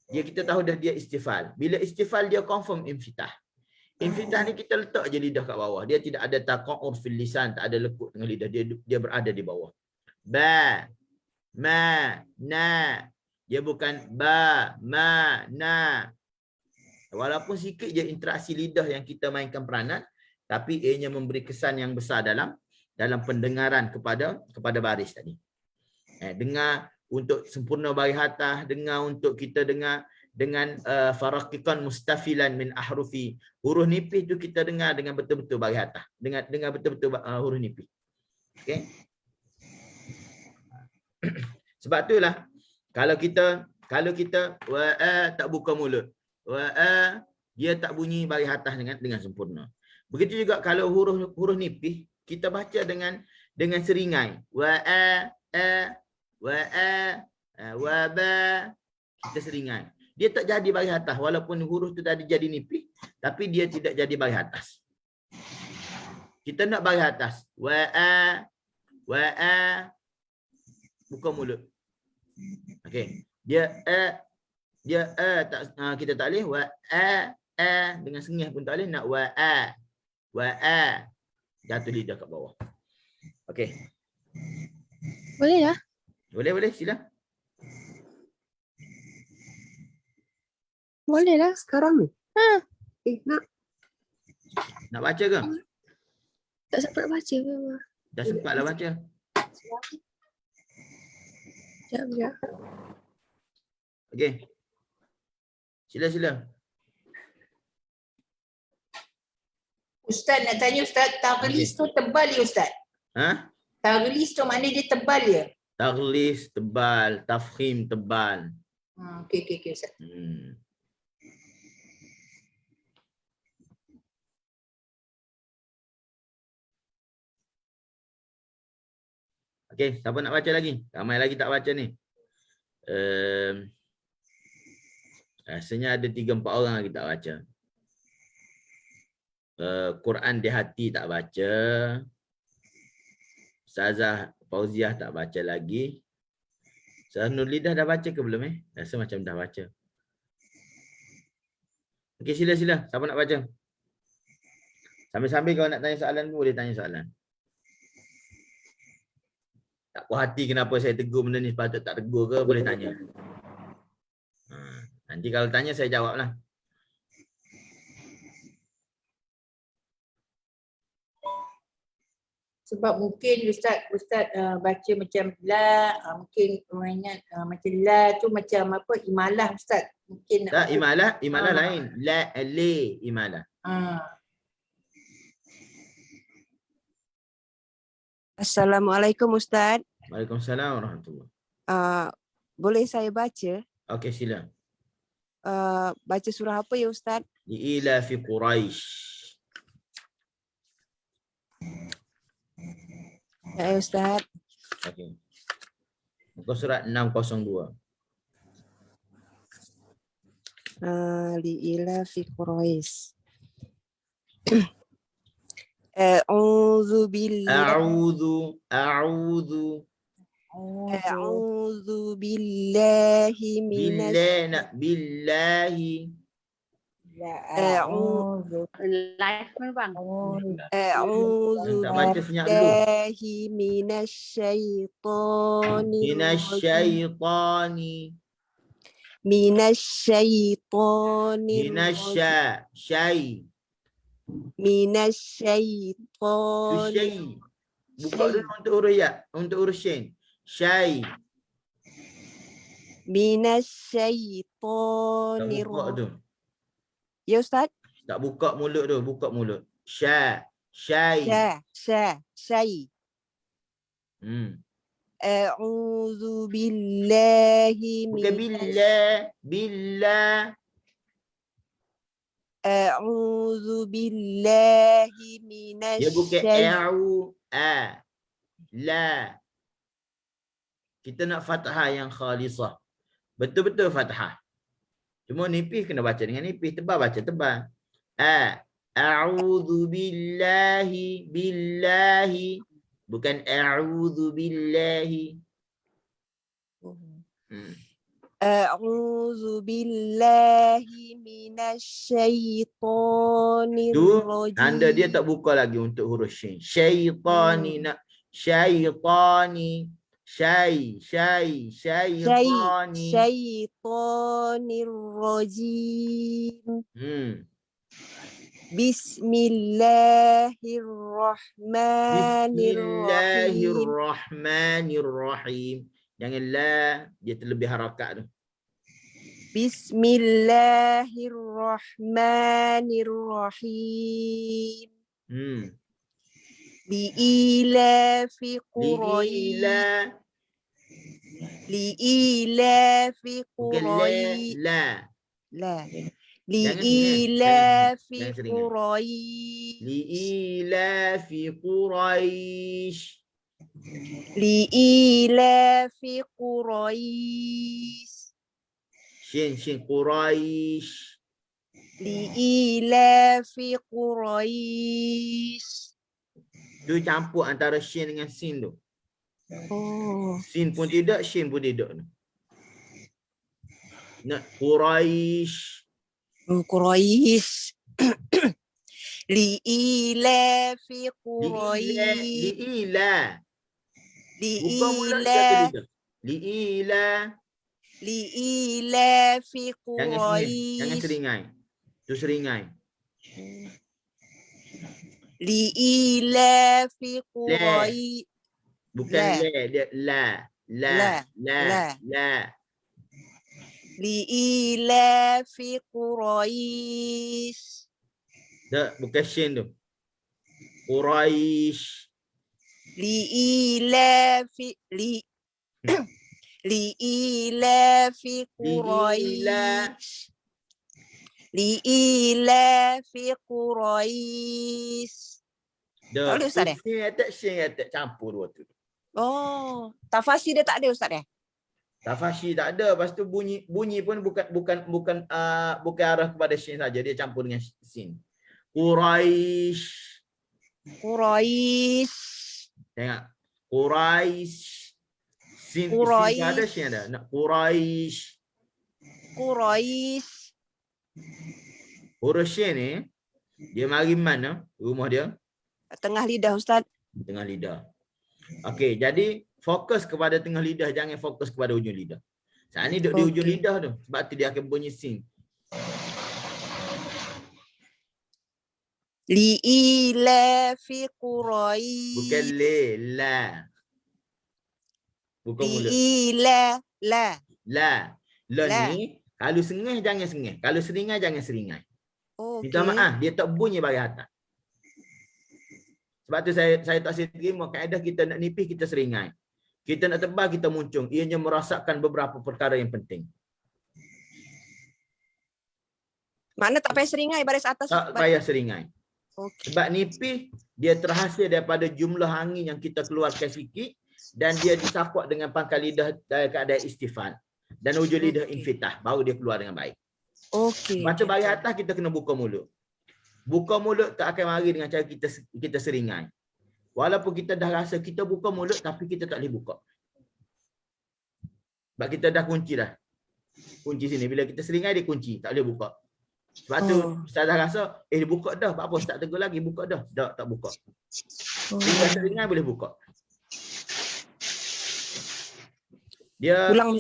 kita tahu dah dia istifal. Bila istifal dia confirm infitah. Infitah ni kita letak je lidah kat bawah. Dia tidak ada taqa'ur fil lisan, tak ada lekuk dengan lidah. Dia berada di bawah. Ba, ma, na. Dia bukan ba, ma, na. Walaupun sikit je interaksi lidah yang kita mainkan peranan, tapi ianya memberi kesan yang besar dalam pendengaran kepada baris tadi. Dengar untuk sempurna baris atas, dengar untuk kita dengar dengan faraqiqan mustafilan min ahrufi. Huruf nipis tu kita dengar dengan betul-betul baris atas, dengar betul-betul huruf nipis. Okey. Sebab itulah kalau kita wa tak buka mulut, wa dia tak bunyi baris atas dengan sempurna. Begitu juga kalau huruf nipis kita baca dengan seringai. Wa wa ba, kita seringai. Dia tak jadi baris atas walaupun huruf tu tadi jadi nipis, tapi dia tidak jadi baris atas. Kita nak baris atas. Wa buka mulut. Okey. Dia tak kita tak boleh wa dengan sengih pun tak boleh, nak wa jatuh lidah kat bawah. Okey. Boleh lah. Boleh sila. Boleh lah. Sekarang ni? Nak baca ke? Tak sempat baca memang. Dah sempat lah baca. Sekejap. Okey. Sila. Ustaz nak tanya Ustaz, taghlis tu tebal ya Ustaz? Ha? Taghlis tu maknanya dia tebal ya? Taghlis tebal, tafkhim tebal. Okey Ustaz. Okey, siapa nak baca lagi? Ramai lagi tak baca ni. Rasanya ada 3-4 orang lagi tak baca. Quran di hati tak baca. Ustazah Fauziah tak baca lagi. Ustazah Nurlidah dah baca ke belum Rasa macam dah baca. Okey, sila. Siapa nak baca? Sambil-sambil kalau nak tanya soalan pun boleh tanya soalan. Tak puas hati kenapa saya tegur benda ni, sepatut tak tegur ke, boleh tanya. Nanti kalau tanya saya jawablah. Sebab mungkin Ustaz baca macam la, mungkin orang ingat macam la tu macam apa, imalah Ustaz. Mungkin Tak, imalah Ah. lain. La, le, imalah. Assalamualaikum Ustaz. Waalaikumsalam warahmatullahi. Boleh saya baca? Okey, sila. Baca surah apa ya Ustaz? Ila fi Quraisy. Ya Ustaz. Okey. Muka surat 602. Li'ila fi Quraisy. A'udzu billahi billahi. Live mana bang? A'udzu Tak baca senyap dulu. billahi minasyaitani Syai. Buka dulu untuk huruf ya, untuk huruf syin. Syai. Tak buka tu. Ya Ustaz? Tak buka mulut tu, buka mulut. Syai. Syai. A'udzu billahi Bukan billah. A'udzu billahi Ya bukan la. Kita nak fathah yang khalisah. Betul-betul fathah. Cuma nipis kena baca dengan nipis, tebal baca tebal. A'udzu billahi bukan a'udzu billahi. A'udzu billahi minasyaitonir rajim. Tanda dia tak buka lagi untuk huruf syin. Syaitani nak syaitani. Syaitani. Syaitonir rajim. Bismillahirrahmanirrahim. Jangan la, dia terlebih harakat tu. Bismillahirrahmanirrahim. Li'ilafi Quraisy. Li'ilafi Quraisy. Li'ilafi Quraisy. Li'ilafi Quraisy. Li'ilafi Quraisy. Shin Quraisy. Li'ilafi Quraisy. Tu campur antara shin dengan sin tu. Sin pun tidak, shin pun tidak. Nak Quraisy. Quraisy. Li'ilafi Quraisy. Li'ilafi Quraisy. Jangan seringai. Tu seringai. Li'ilafi Quraisy. Bukan dia la. Li'ilafi Quraisy. Tak, bukan shin tu. Quraisy. Li'ilafi Quraisy. Li'ilafi Quraisy. Tak boleh Ustaz Shin tak campur dua tu. Tafasir dia tak ada Ustaz ya? Tafasir tak ada, lepas tu bunyi pun bukan arah kepada shin saja, dia campur dengan sin. Quraisy. Tengok. Quraisy. Sin ada, shin ada. Nak Quraisy. Huruf shin ni dia mari mana rumah dia? Tengah lidah Ustaz. Tengah lidah. Okey, jadi fokus kepada tengah lidah, jangan fokus kepada ujung lidah. Saat ni duduk di ujung lidah tu, sebab tu dia akan bunyi sin. Li'ilafi Quraish. Bukan la. Bukan mulut. Li'ila la. La. La La. ni kalau sengih jangan sengih. Kalau seringai jangan seringai. Minta Okey. maaf, dia tak bunyi baris atas. Sebab tu saya tak terima kaedah kita nak nipis kita seringai. Kita nak tebal kita muncung. Ianya merasakkan beberapa perkara yang penting. Makna tak payah seringai baris atas. Tak payah seringai. Okey. Sebab nipis dia terhasil daripada jumlah angin yang kita keluarkan sikit dan dia disapuk dengan pangkal lidah dalam keadaan istifal. Dan ujung lidah infitah. Baru dia keluar dengan baik. Okey. Lepas tu baris atas kita kena buka mulut. Buka mulut tak akan mari dengan cara kita seringai. Walaupun kita dah rasa kita buka mulut tapi kita tak boleh buka. Sebab kita dah kunci dah. Kunci sini. Bila kita seringai dia kunci. Tak boleh buka. Sebab tu Ustaz dah rasa dia buka dah. Apa Ustaz tegur lagi buka dah. Tak buka. Bila seringai boleh buka. Dia Ulang.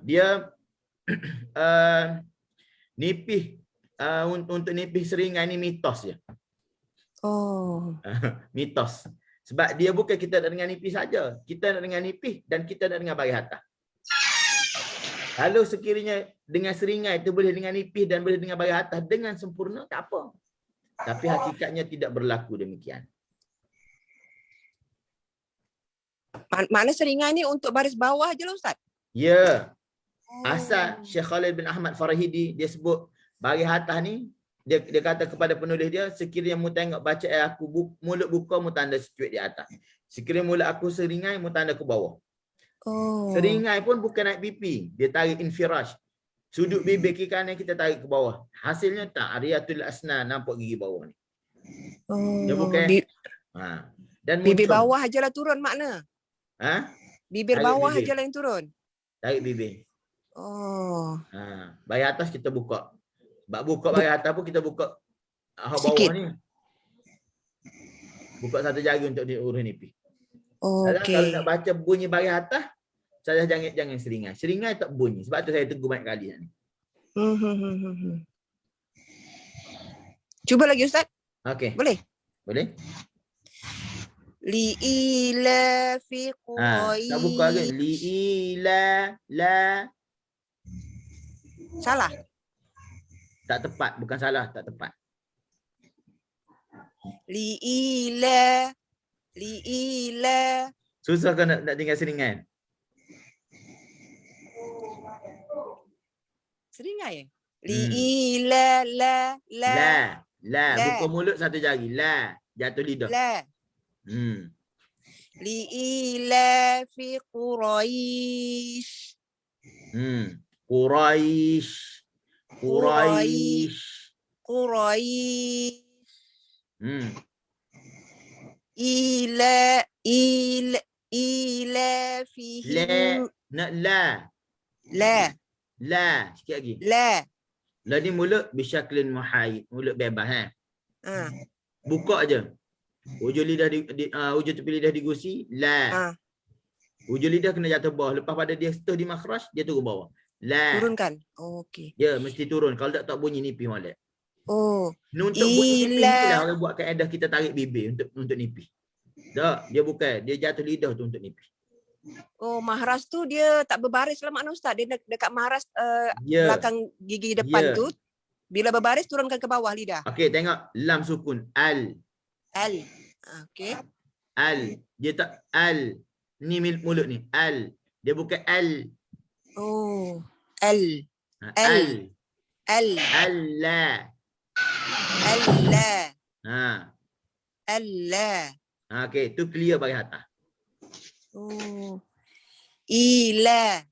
dia nipis untuk nipis seringai ni mitos je. Oh. Mitos. Sebab dia bukan kita nak dengar nipis saja. Kita nak dengar nipis dan kita nak dengar baris atas. Kalau sekiranya dengan seringai itu boleh dengan nipis dan boleh dengan baris atas dengan sempurna, tak apa. Tapi hakikatnya tidak berlaku demikian. Makna seringai ni untuk baris bawah je lah Ustaz? Ya. Asal Syekh Khalid bin Ahmad Farahidi dia sebut baris atas ni dia kata kepada penulis dia, sekiranya mu tengok bacaan aku mulut buka mu tanda secuit di atas. Sekiranya mulut aku seringai mu tanda ke bawah. Seringai pun bukan naik pipi, dia tarik infiraj. Sudut bibir kiri kanan kita tarik ke bawah. Hasilnya tak ariatul asnan, nampak gigi bawah ni. Dia bukan dan bibir muncul. bawah ajalah turun makna. Bibir Tarik bawah bibir. ajalah yang turun. Tarik bibir. Baris atas kita buka. Sebab buka baris atas pun kita buka bawah ni. Buka satu jari untuk urus nipis. Kalau nak baca bunyi baris atas, saya jangan seringai. Seringai tak bunyi. Sebab tu saya tegur banyak kali ni. Cuba lagi Ustaz. Okey. Boleh? Boleh? Li'ila fi Quraish. Tak buka lagi. Li'ila la. Salah. Tak tepat, bukan salah, tak tepat. Li'ila. Susah kau nak tinggal seringai? Seringai. Li'ila la. Buka mulut satu jari. La. Jatuh lidah. La. Li'ila fi Quraish. Quraish. Ila fihim. La. Sikit lagi. La ni mulut bisyaklin muhayyid, mulut bebas buka aja. Ujung lidah ujung tepi lidah digusi, la. Ujung lidah kena jatuh bawah. Lepas pada dia setuh di makhraj, dia turun bawah. La. Turunkan. Okey. Ya, mesti turun. Kalau tak bunyi nipis molek. Untuk bunyi nipis ni lah orang buat kaedah kita tarik bibir untuk nipis. Tak, dia bukan. Dia jatuh lidah tu untuk nipis. Mahras tu dia tak berbaris lah makna Ustaz. Dia dekat mahras belakang gigi depan tu. Bila berbaris turunkan ke bawah lidah. Okey, tengok lam sukun al. Okey. Al. Dia tak al. Ni mulut ni. Al. Dia bukan al. Al. Allah. Okey, tu clear bagi atas. Ila.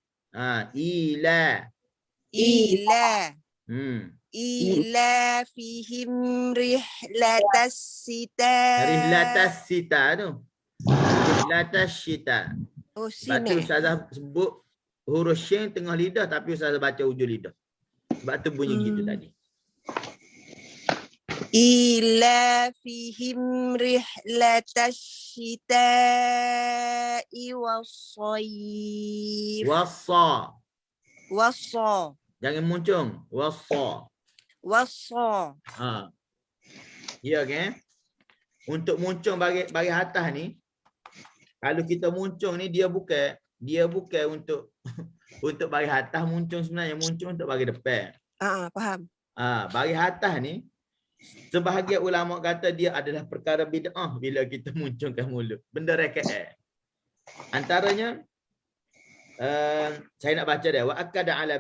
Ila fihim rihlatas sita. Rihlatas sita tu. Rihlatas sita. Sebab tu Ustazah sebut huruf syin tengah lidah tapi Ustazah baca ujung lidah. Sebab tu bunyi gitu tadi. Ila fihim rihlatas sita'i was-sayf. Wassa. Jangan muncung. Wassa. Ya kan? Untuk muncung bagi atas ni, kalau kita muncung ni dia bukan untuk untuk bagi atas muncung, sebenarnya muncung untuk bagi depan. Faham. Bagi atas ni sebahagian ulama kata dia adalah perkara bid'ah bila kita muncungkan mulut. Benda rakaat. Antaranya saya nak baca dia. Wa akada ala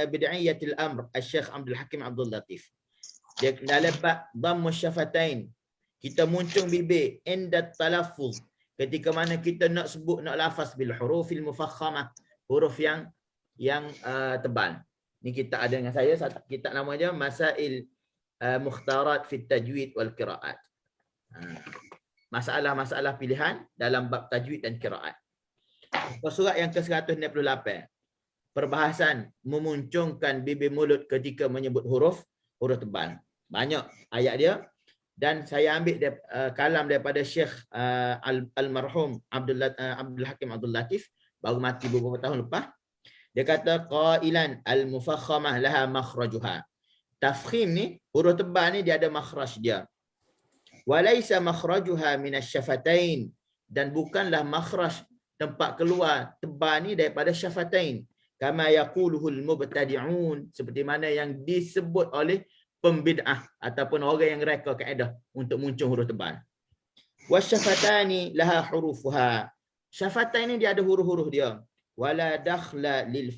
bid'iyatil amr Al-Syekh Abdul Hakim Abdul Latif. Dia dalam bab dhammu syafatain. Kita muncung bibir inda talaffuz. Ketika mana kita nak sebut, nak lafaz bil hurufil mufakhamah. Huruf yang tebal. Ni kita ada dengan saya, kita nama je Masail Mukhtarat fit Tajwid wal Qiraat. Masalah-masalah pilihan dalam bab tajwid dan qiraat. Surat yang ke-168. Perbahasan memuncungkan bibir mulut ketika menyebut huruf tebal. Banyak ayat dia. Dan saya ambil kalam daripada Syekh Almarhum Abdul Hakim Abdul Latif, baru mati beberapa tahun lepas. Dia kata qailan al-mufakhamah laha makhrajuha. Tafkhim ni, huruf tebal ni dia ada makhraj dia. Walaysa makhrajuha minasy-syafatain, dan bukanlah makhraj tempat keluar tebal ni daripada syafatain. Kama yaquluhul mubtadi'un, seperti mana yang disebut oleh pembid'ah ataupun orang yang reka kaedah untuk muncung huruf tebal. Wasyafatani laha hurufuha. Syafatain ni dia ada huruf-huruf dia. Wala dakhla lil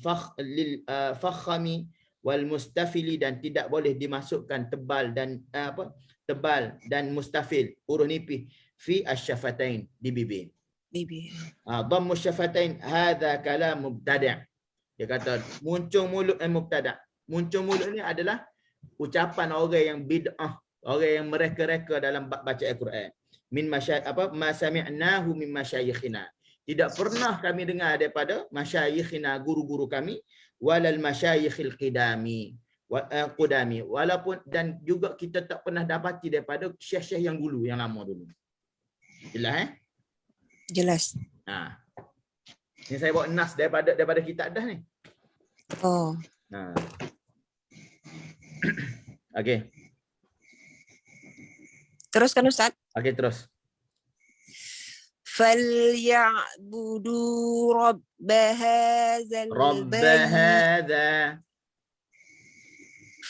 fakhami wal mustafili, dan tidak boleh dimasukkan tebal dan mustafil, huruf nipis, fi asyafatain, di bibir. Dhammu syafatain hadza kalam mubtada'. Dia kata muncung mulut mubtada'. Muncung mulut ni adalah ucapan orang yang bid'ah, orang yang mereka-reka dalam baca Al-Quran. Min ma sami'nahu min masyayikhina. Tidak pernah kami dengar daripada masyayikhina, guru-guru kami, walal masyayikhil qudami, walaupun, dan juga kita tak pernah dapati daripada syekh-syekh yang dulu, yang lama dulu. Jelas Jelas. Ni saya bawa nas daripada kitab dah ni. Okey. Teruskan Ustaz. Okey, terus. فَلْيَعْبُدُوا رَبَّ هَذَا الْبَيْتِ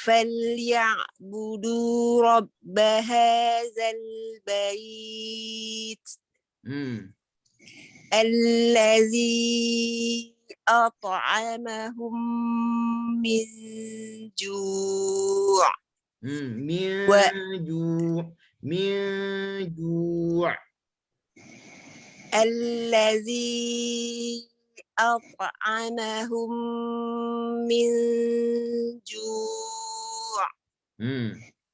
فَلْيَعْبُدُوا رَبَّ هَذَا الْبَيْتِ الَّذِي أَطْعَمَهُم مِّن جُوعٍ. من جوع. الذي أطعمهم من جوع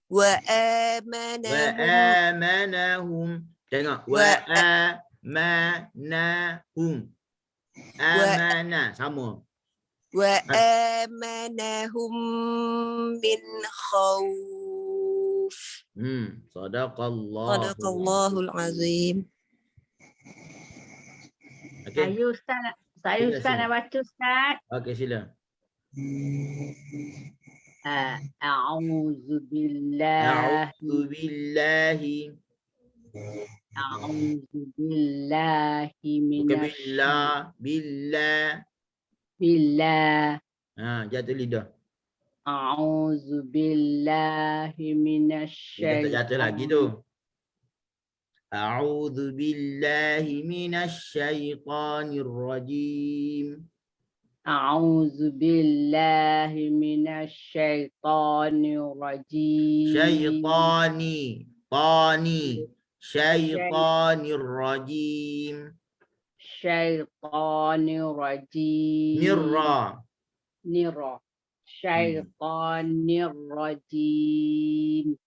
وآمنهم. Tengok. وآمنهم. Amana sama. وآمنهم من خوف. Sadaqallahul azim. Okay. Saya Ustaz nak baca Ustaz. Okey, sila. A'udzu billahi billah. Jatuh lidah. A'udzu billahi minasyaitonir rajim. Jatuh lagi tu. A'udzu billahi minasyaitonir rajim. A'udzu billahi minasyaitonir rajim. Syaitanir rajim. Syaitanir rajim. Nirra. Syaitanir rajim.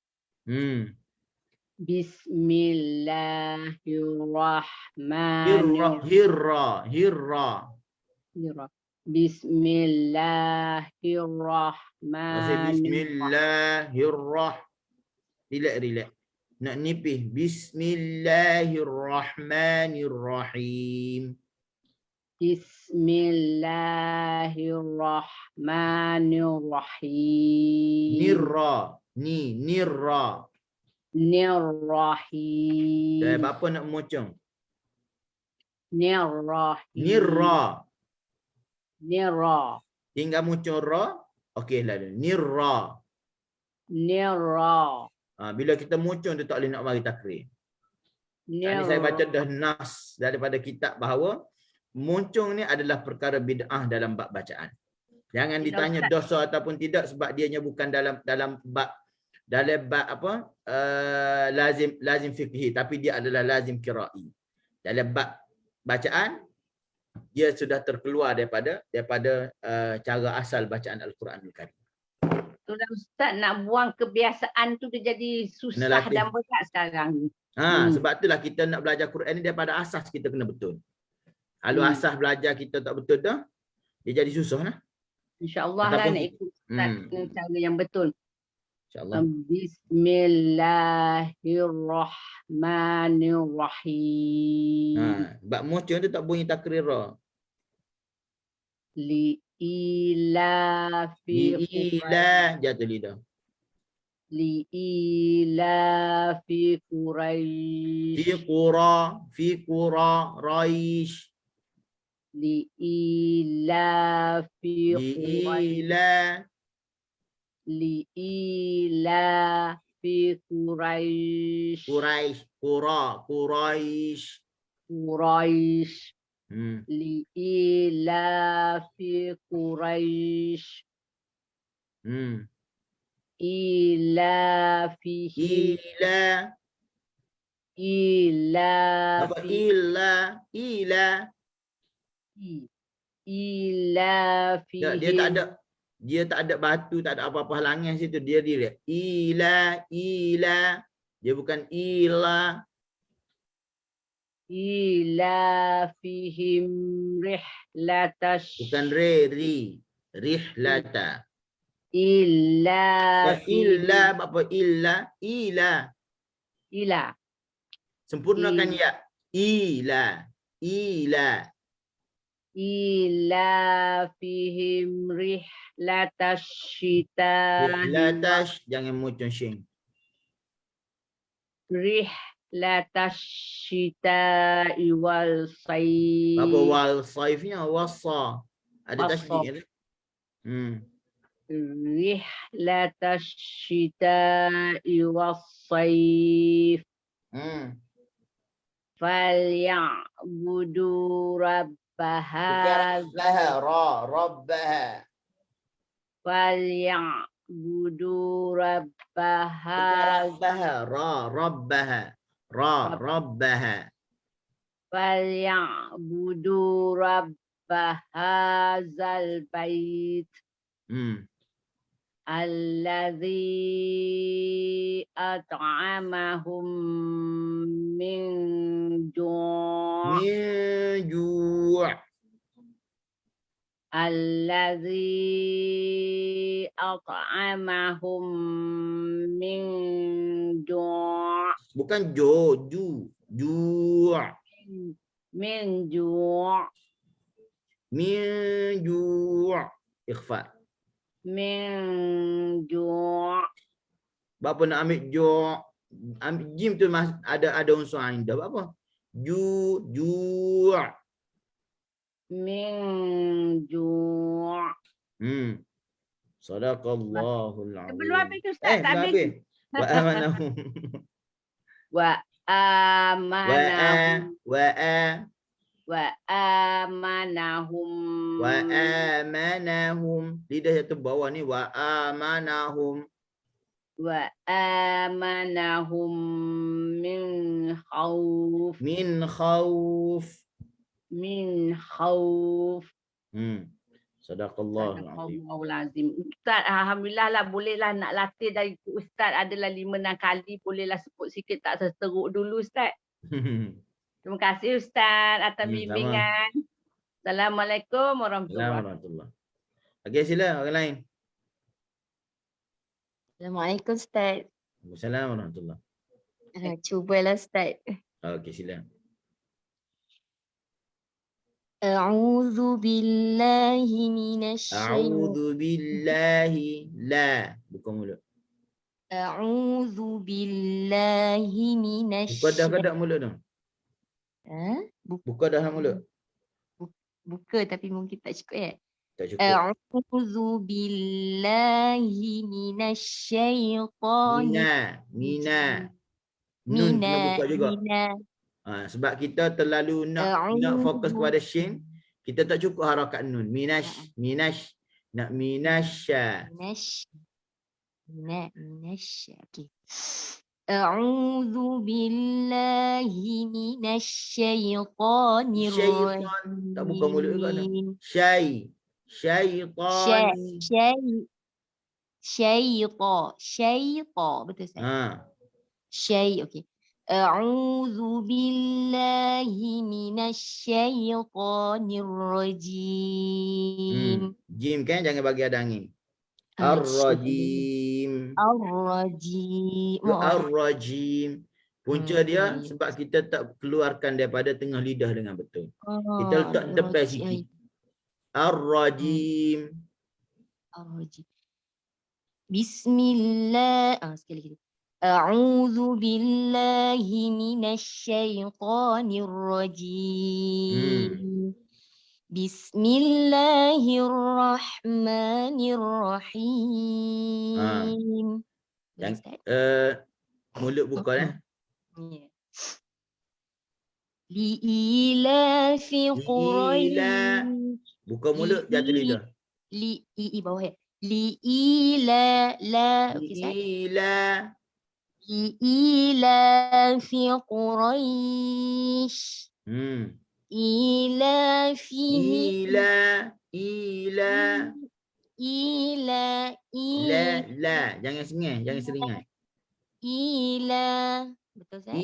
Bismillahirrahmanirrahim. Hirra. Bismillahirrahmanirrahim. Relax. Nak nipih. Bismillahirrahmanirrahim. Bismillahirrahmanirrahim. Nirra. Nirrahim. Apa nak mocong? Nirrahim. Nirra. Nirra. Tinggal mocong ra. Okeylah. Nirra. Nirra. Bila kita mocong dia tak boleh nak mari takrir. Ini saya baca dah nas daripada kitab bahawa mocong ni adalah perkara bid'ah dalam bab bacaan. Jangan ditanya dosa ataupun tidak sebab dianya bukan dalam bab apa lazim fiqhi, tapi dia adalah lazim kirai. Dalam bab bacaan dia sudah terkeluar daripada cara asal bacaan Al-Quranul Karim. Sudah Ustaz nak buang kebiasaan tu dia jadi susah dan berat sekarang ni. Sebab itulah kita nak belajar Quran ni daripada asas kita kena betul. Kalau asas belajar kita tak betul dah, dia jadi susah lah. InsyaAllah lah nak ikut Ustaz dengan cara yang betul. InsyaAllah. Bismillahirrahmanirrahim. Bab mocong tu tak bunyi takrir ra. Li'ila jatuh lidah. Li'ila fi Quraish. Fi qura Raish. Li'ila fi Quraish. Li'ila fi Quraish. Quraish. Li'ila fi Quraish. Ila fihi. Apa ila fihi. Dia tak ada batu, tak ada apa-apa halangan situ. Dia ila. Dia bukan ila. Ila fihim rihlatash. Bukan rihlata. Illa apa ila. Sempurnakan ya. Ila. Ila fihim rihlatash syita. Rihlatash jangan mocong sing. Rihlatash syita wal saif. Apa wal saifnya wasa. Ada tasydid. Rihlatash syita was saif. Falyabudu rabbaha. Rabbaha. Falyabudu rabbaha. Rabbaha. Falyabudu rabbaha zal bait. Alladzi at'amahum min ju'. Alladzi at'amahum min ju'. Bukan ju'. Min ju'. Ikhfa. Min ju'. Bapa nak ambil ju'. Ambil jim tu ada unsur ain dah. Apa? Ju'. Min ju'. Sadaqallahul azim. Sebelum habis tu Ustaz, tak habis. Wa amanahum. Wa amanahum. Wa amanahum. Lidah jatuh bawah ni. Wa amanahum. Wa amanahum min khawf. Min khawf. Sadaqallahul azim. Ustaz, alhamdulillah lah, bolehlah nak latih dari Ustaz adalah 5-6 kali, bolehlah sebut sikit, tak teruk dulu Ustaz. Terima kasih Ustaz atas bimbingan. Assalamualaikum warahmatullahi wabarakatuh. Okey, sila orang lain. Assalamualaikum Ustaz. Waalaikumsalam warahmatullahi. Cubalah Ustaz. Okey, sila. A'udzu billahi minasy syaitanir A'udzu billahi la. Buka mulut. A'udzu billahi Buka dah minasy. ke tak mulut tu? Buka dah mulut? Buka tapi mungkin tak cukup ya. Tak cukup. A'udzu billahi minasyaitonir Mina. Nun kena buka juga. Sebab kita terlalu nak fokus kepada shin, kita tak cukup harakat nun. Minash. Nak minasya. Okay. A'udzu billahi minasyaitonir rajim. Syaitan. Tak buka mulut juga tu. Syaitan. Syaitan. Betul Ustaz? Okay. A'udzu billahi minasyaitonir rajim. Jim kan jangan bagi ada angin. Ar-rajim. Ar-rajim. Punca dia sebab kita tak keluarkan daripada tengah lidah dengan betul. Kita letak depan sikit. Ar-rajim. Bismillah. Sekali lagi. A'udzu billahi minasyaitonir rajim. Bismillahirrahmanirrahim. Mulut buka Li'ilafi Quraish. Buka mulut jatuh lidah. Bawah ya. Li'ilafi Quraish. Jangan seringai, jangan seringai. Betul Ustaz?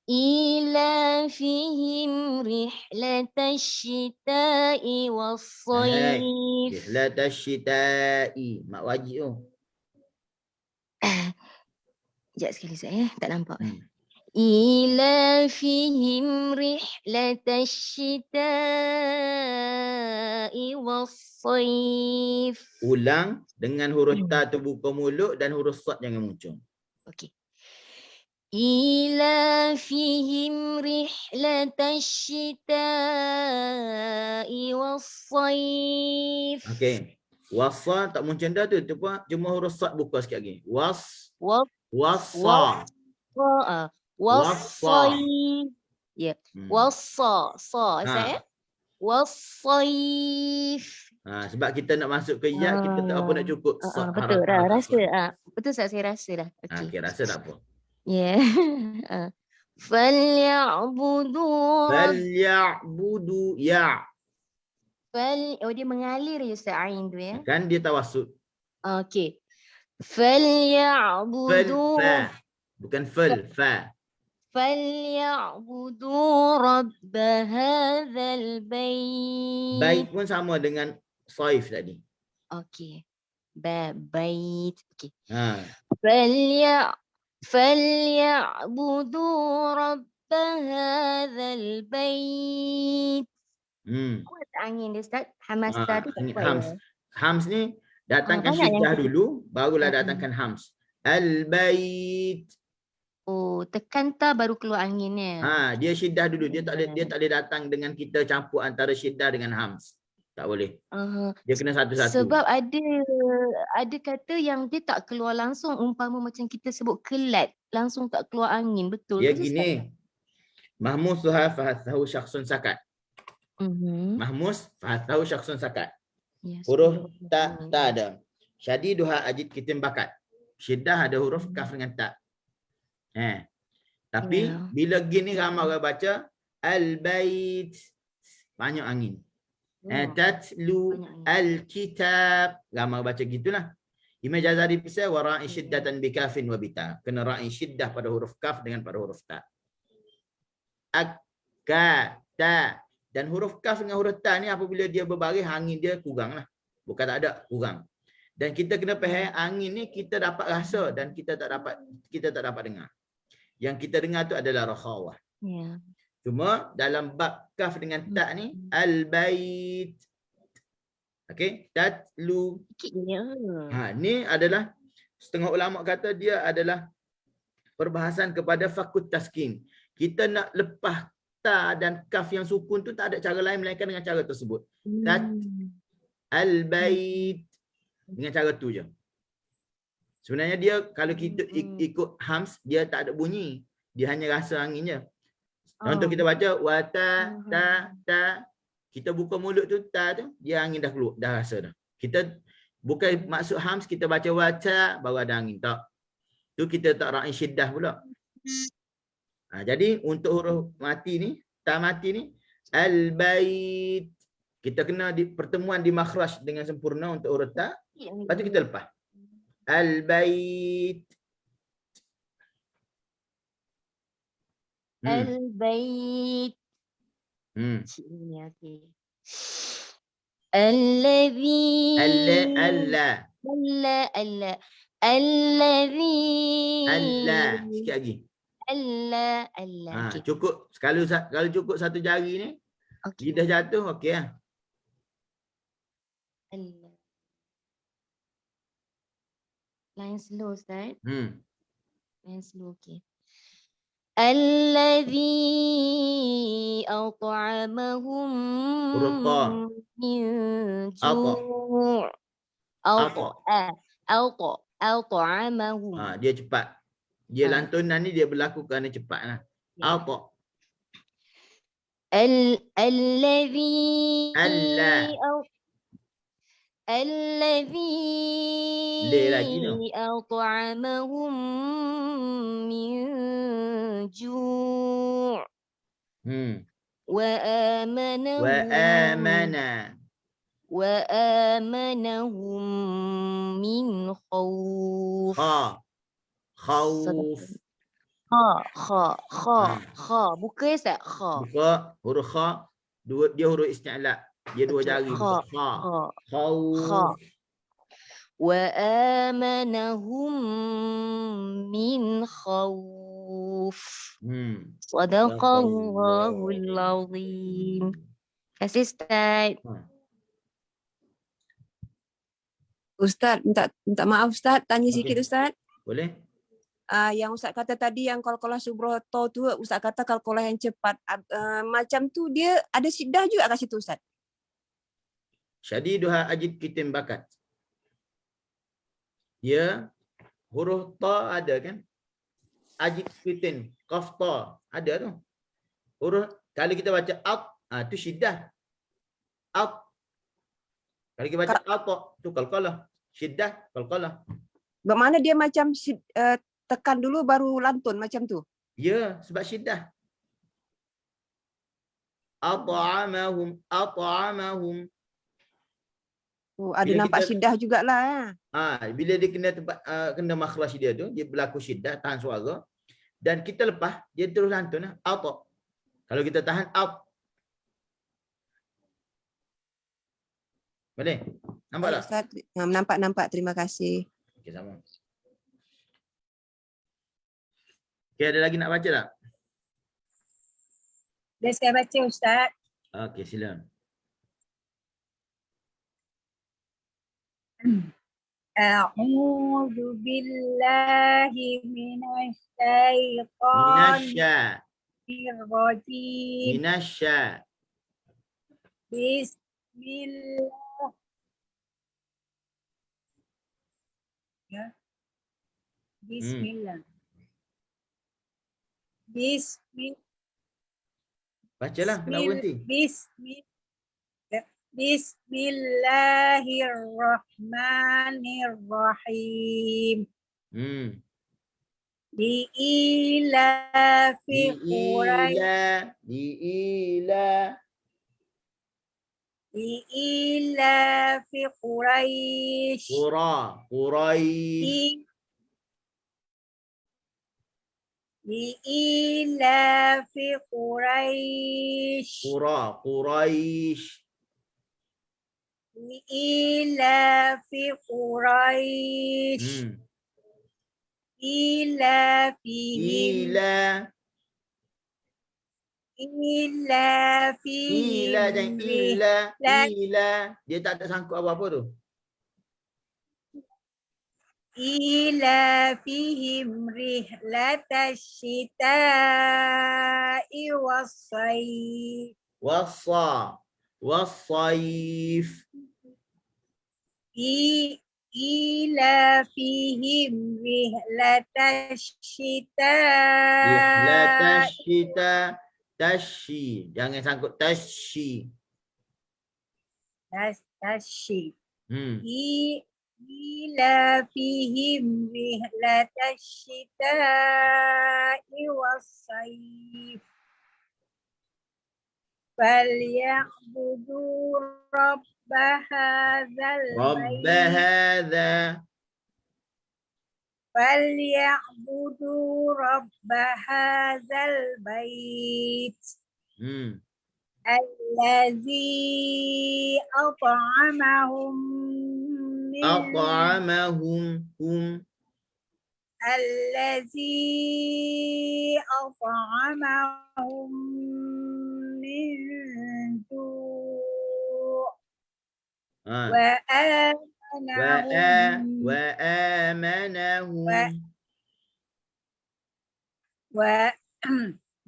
Ilafihim rihlatash syita'i was-sayf. Rihlatash syita'i. Mak wajib tu. Sekejap sekali saya tak nampak. Ilafihim rihlatash syita'i was-sayf. Ulang dengan huruf ta tu buka mulut dan huruf sad jangan muncul. Okey. Ilafihim rihlatash syita'i was-sayf. Okey. Wasa tak muncul dah tu. Cuma huruf sad buka sikit lagi. Wasa. Was-sayf. Ya. Wasa. Saya. Was-sayf. Sebab kita nak masuk ke ya, kita tak apa nak cukup. Betul dah, rasa. Betul saya rasa dah. Okey, rasa tak apa. Ya. Falyabudu ya. dia mengalir ya Ustaz Ain tu ya. Kan dia tawassut. Okey. Falyabudu. Bukan fa. Falyabudu rabb hadzal bait. Bait pun sama dengan saif tadi. Okey. Bait. Okey. فليعبدوا رب هذا البيت. Kuat angin dia Ustaz. Hamzah tu tak kuat. Hams ni datangkan syiddah dulu, barulah datangkan hams. Al-bait. Tekan ta baru keluar anginnya. Dia syiddah dulu. Dia tak boleh datang dengan kita campur antara syiddah dengan hams. Tak boleh. Dia kena satu-satu. Sebab ada kata yang dia tak keluar langsung, umpama macam kita sebut kelat, langsung tak keluar angin. Betul. Ya gini. Mahmusuha fahathahu syakhsun sakat. Mahmus fahathahu syakhsun sakat. Huruf tak ada. Syadiduha ajid kitim bakat. Syiddah ada huruf kaf dengan tak. Tapi bila gini ramai orang baca al-bait, banyak angin. Tatlu al-kitab, ramai baca gitulah. Imam Jazari pisah wa ra'i syiddatan bi kafin wa bita. Kena ra'i syiddah pada huruf kaf dengan pada huruf ta. Akka, ta. Dan huruf kaf dengan huruf ta ni apabila dia berbaris, angin dia kurang lah. Bukan tak ada, kurang. Dan kita kena faham angin ni kita dapat rasa dan kita tak dapat dengar. Yang kita dengar tu adalah rakhawah. Cuma dalam bab kaf dengan ta ni al-bait. Okey, tatlu. Ni adalah setengah ulama kata dia adalah perbahasan kepada fakut taskin. Kita nak lepas ta dan kaf yang sukun tu tak ada cara lain melainkan dengan cara tersebut. Al-bait. Dengan cara tu je. Sebenarnya dia kalau kita ikut hams, dia tak ada bunyi. Dia hanya rasa angin je. Contoh kita baca wata ta. Kita buka mulut tu ta tu, dia angin dah keluar, dah rasa dah. Kita bukan maksud hams kita baca wata baru ada angin, tak. Tu kita tak ra'i syiddah pula. Jadi untuk huruf mati ni, ta mati ni al-bait. Kita kena pertemuan di makhraj dengan sempurna untuk huruf ta. Lepas tu kita lepas. Al-bait. Al-bait. Okey. Allazi. Alla. Allazi. Alla. Sikit lagi. Allah. Okay. Cukup. Kalau cukup satu jari ni, lidah jatuh, okey lah. Allah. Line slow, Ustaz. Line slow, okey. Alladhi at'amahum min ju'. At'amahum. Dia cepat. Dia lantunan ni dia berlaku kerana cepat lah. Alladhi at'amahum min ju' wa amanahum min khawf. Khawf. Kha. Buka ya, Ustaz? Kha. Buka huruf kha, dia huruf isti'la. Dia dua jari. Kha. Khawf. Wa amanahum min khawf. Sadaqallahul azim. Terima kasih, Ustaz. Ustaz, minta maaf Ustaz, tanya sikit Ustaz. Boleh? Yang Ustaz kata tadi yang qalqalah subroto tu, Ustaz kata qalqalah yang cepat. Macam tu dia ada syiddah juga kat situ Ustaz. Syadiduha ajid kitim bakat. Dia huruf ta ada kan? Ajid kitim, qaf ta ada tu. Huruf kalau kita baca up, tu syiddah. Up. Kalau kita baca apa tu qalqalah. Syiddah qalqalah. Bermakna dia macam tekan dulu baru lantun macam tu? Ya, sebab syiddah. At'amahum. Ada bila nampak syiddah jugalah. Bila dia kena tempat kena makhraj dia tu, dia berlaku syiddah, tahan suara. Dan kita lepas, dia terus lantun lah. Kalau kita tahan up. Boleh? Nampak tak? Ustaz, nampak. Terima kasih. Okey, sama. Okey, ada lagi nak baca tak? Dah saya baca Ustaz. Okey, silakan. A'udzu billahi minasyaitonir rajim. Bismillah. Ya. Bismillah. Bacalah, kenapa berhenti? Bismillahirrahmanirrahim. Li'ilafi Quraisy. Li'ilafi Quraisy. Li'ilafi Quraisy. Li'ilafi Quraisy. Ilafihim. Dia tak ada sangkut apa-apa tu. إيلافهم رحلة الشتاء والصيف والصيف إيلافهم رحلة الشتاء tashi, jangan sangkut tashi. إيلافهم رحلة الشتاء والصيف فليعبدوا رب هذا البيت فليعبدوا رب هذا البيت الذي أطعمهم من جوع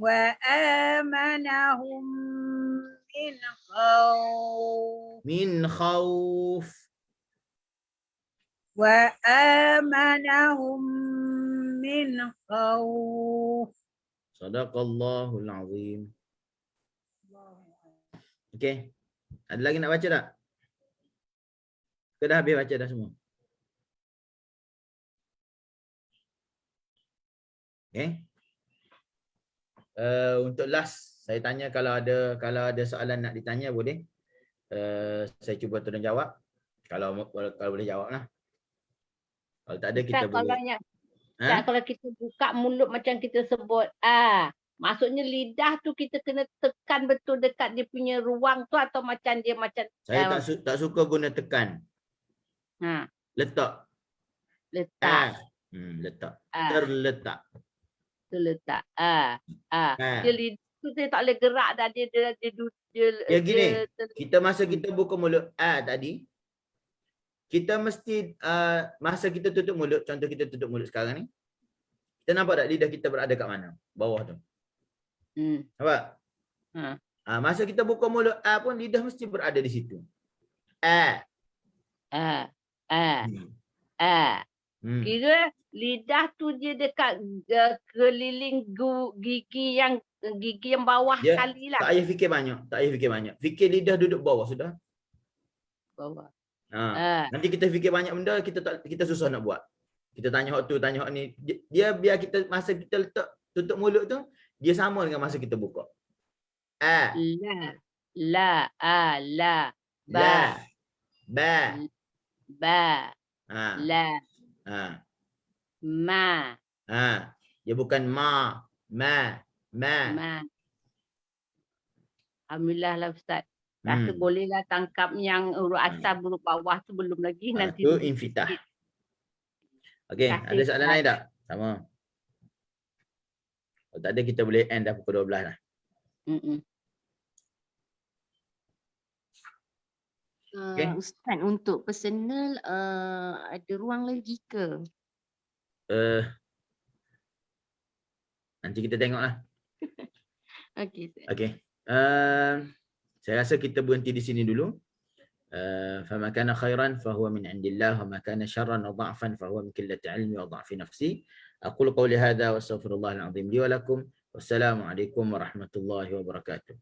وآمنهم من خوف Sadaqallahul azim. Okey. Ada lagi nak baca tak? Kita dah habis baca dah semua. Okey. Untuk last saya tanya kalau ada soalan nak ditanya boleh. Saya cuba tolong jawab. Kalau boleh jawab lah. Kalau tak ada kita boleh. Kalau kita buka mulut macam kita sebut maksudnya lidah tu kita kena tekan betul dekat dia punya ruang tu atau macam dia macam saya tak suka guna tekan. Letak. Letak. Terletak. Dia lidah tu dia tak boleh gerak dah dia gini. Kita masa kita buka mulut tadi kita mesti masa kita tutup mulut, contoh kita tutup mulut sekarang ni, kita nampak tak lidah kita berada kat mana? Bawah tu. Nampak? Masa kita buka mulut pun lidah mesti berada di situ. Kira lidah tu dia dekat keliling gigi yang bawah sekali lah. Tak payah fikir banyak. Fikir lidah duduk bawah sudah. Bawah. Nanti kita fikir banyak benda, kita susah nak buat. Kita tanya hak tu, tanya hak ni. Dia biar kita masa kita letak tutup mulut tu, dia sama dengan masa kita buka. La, ba. La. Ma. Dia bukan ma. Alhamdulillah lah Ustaz. Rasa bolehlah tangkap yang huruf atas, huruf bawah tu belum lagi. Nanti tu infitah. Okey, ada soalan lain tak? Sama. Kalau tak ada kita boleh end dah pukul 12 dah. Ustaz, untuk personal ada ruang lagi ke? Nanti kita tengoklah. Okey. Saya rasa kita berhenti di sini dulu. فما كان خيرا فهو من عند الله وما كان شرا وضعفا فهو من قلة علمي وضعف نفسي. أقول قولي هذا واستغفر الله العظيم لي ولكم والسلام عليكم ورحمة الله وبركاته.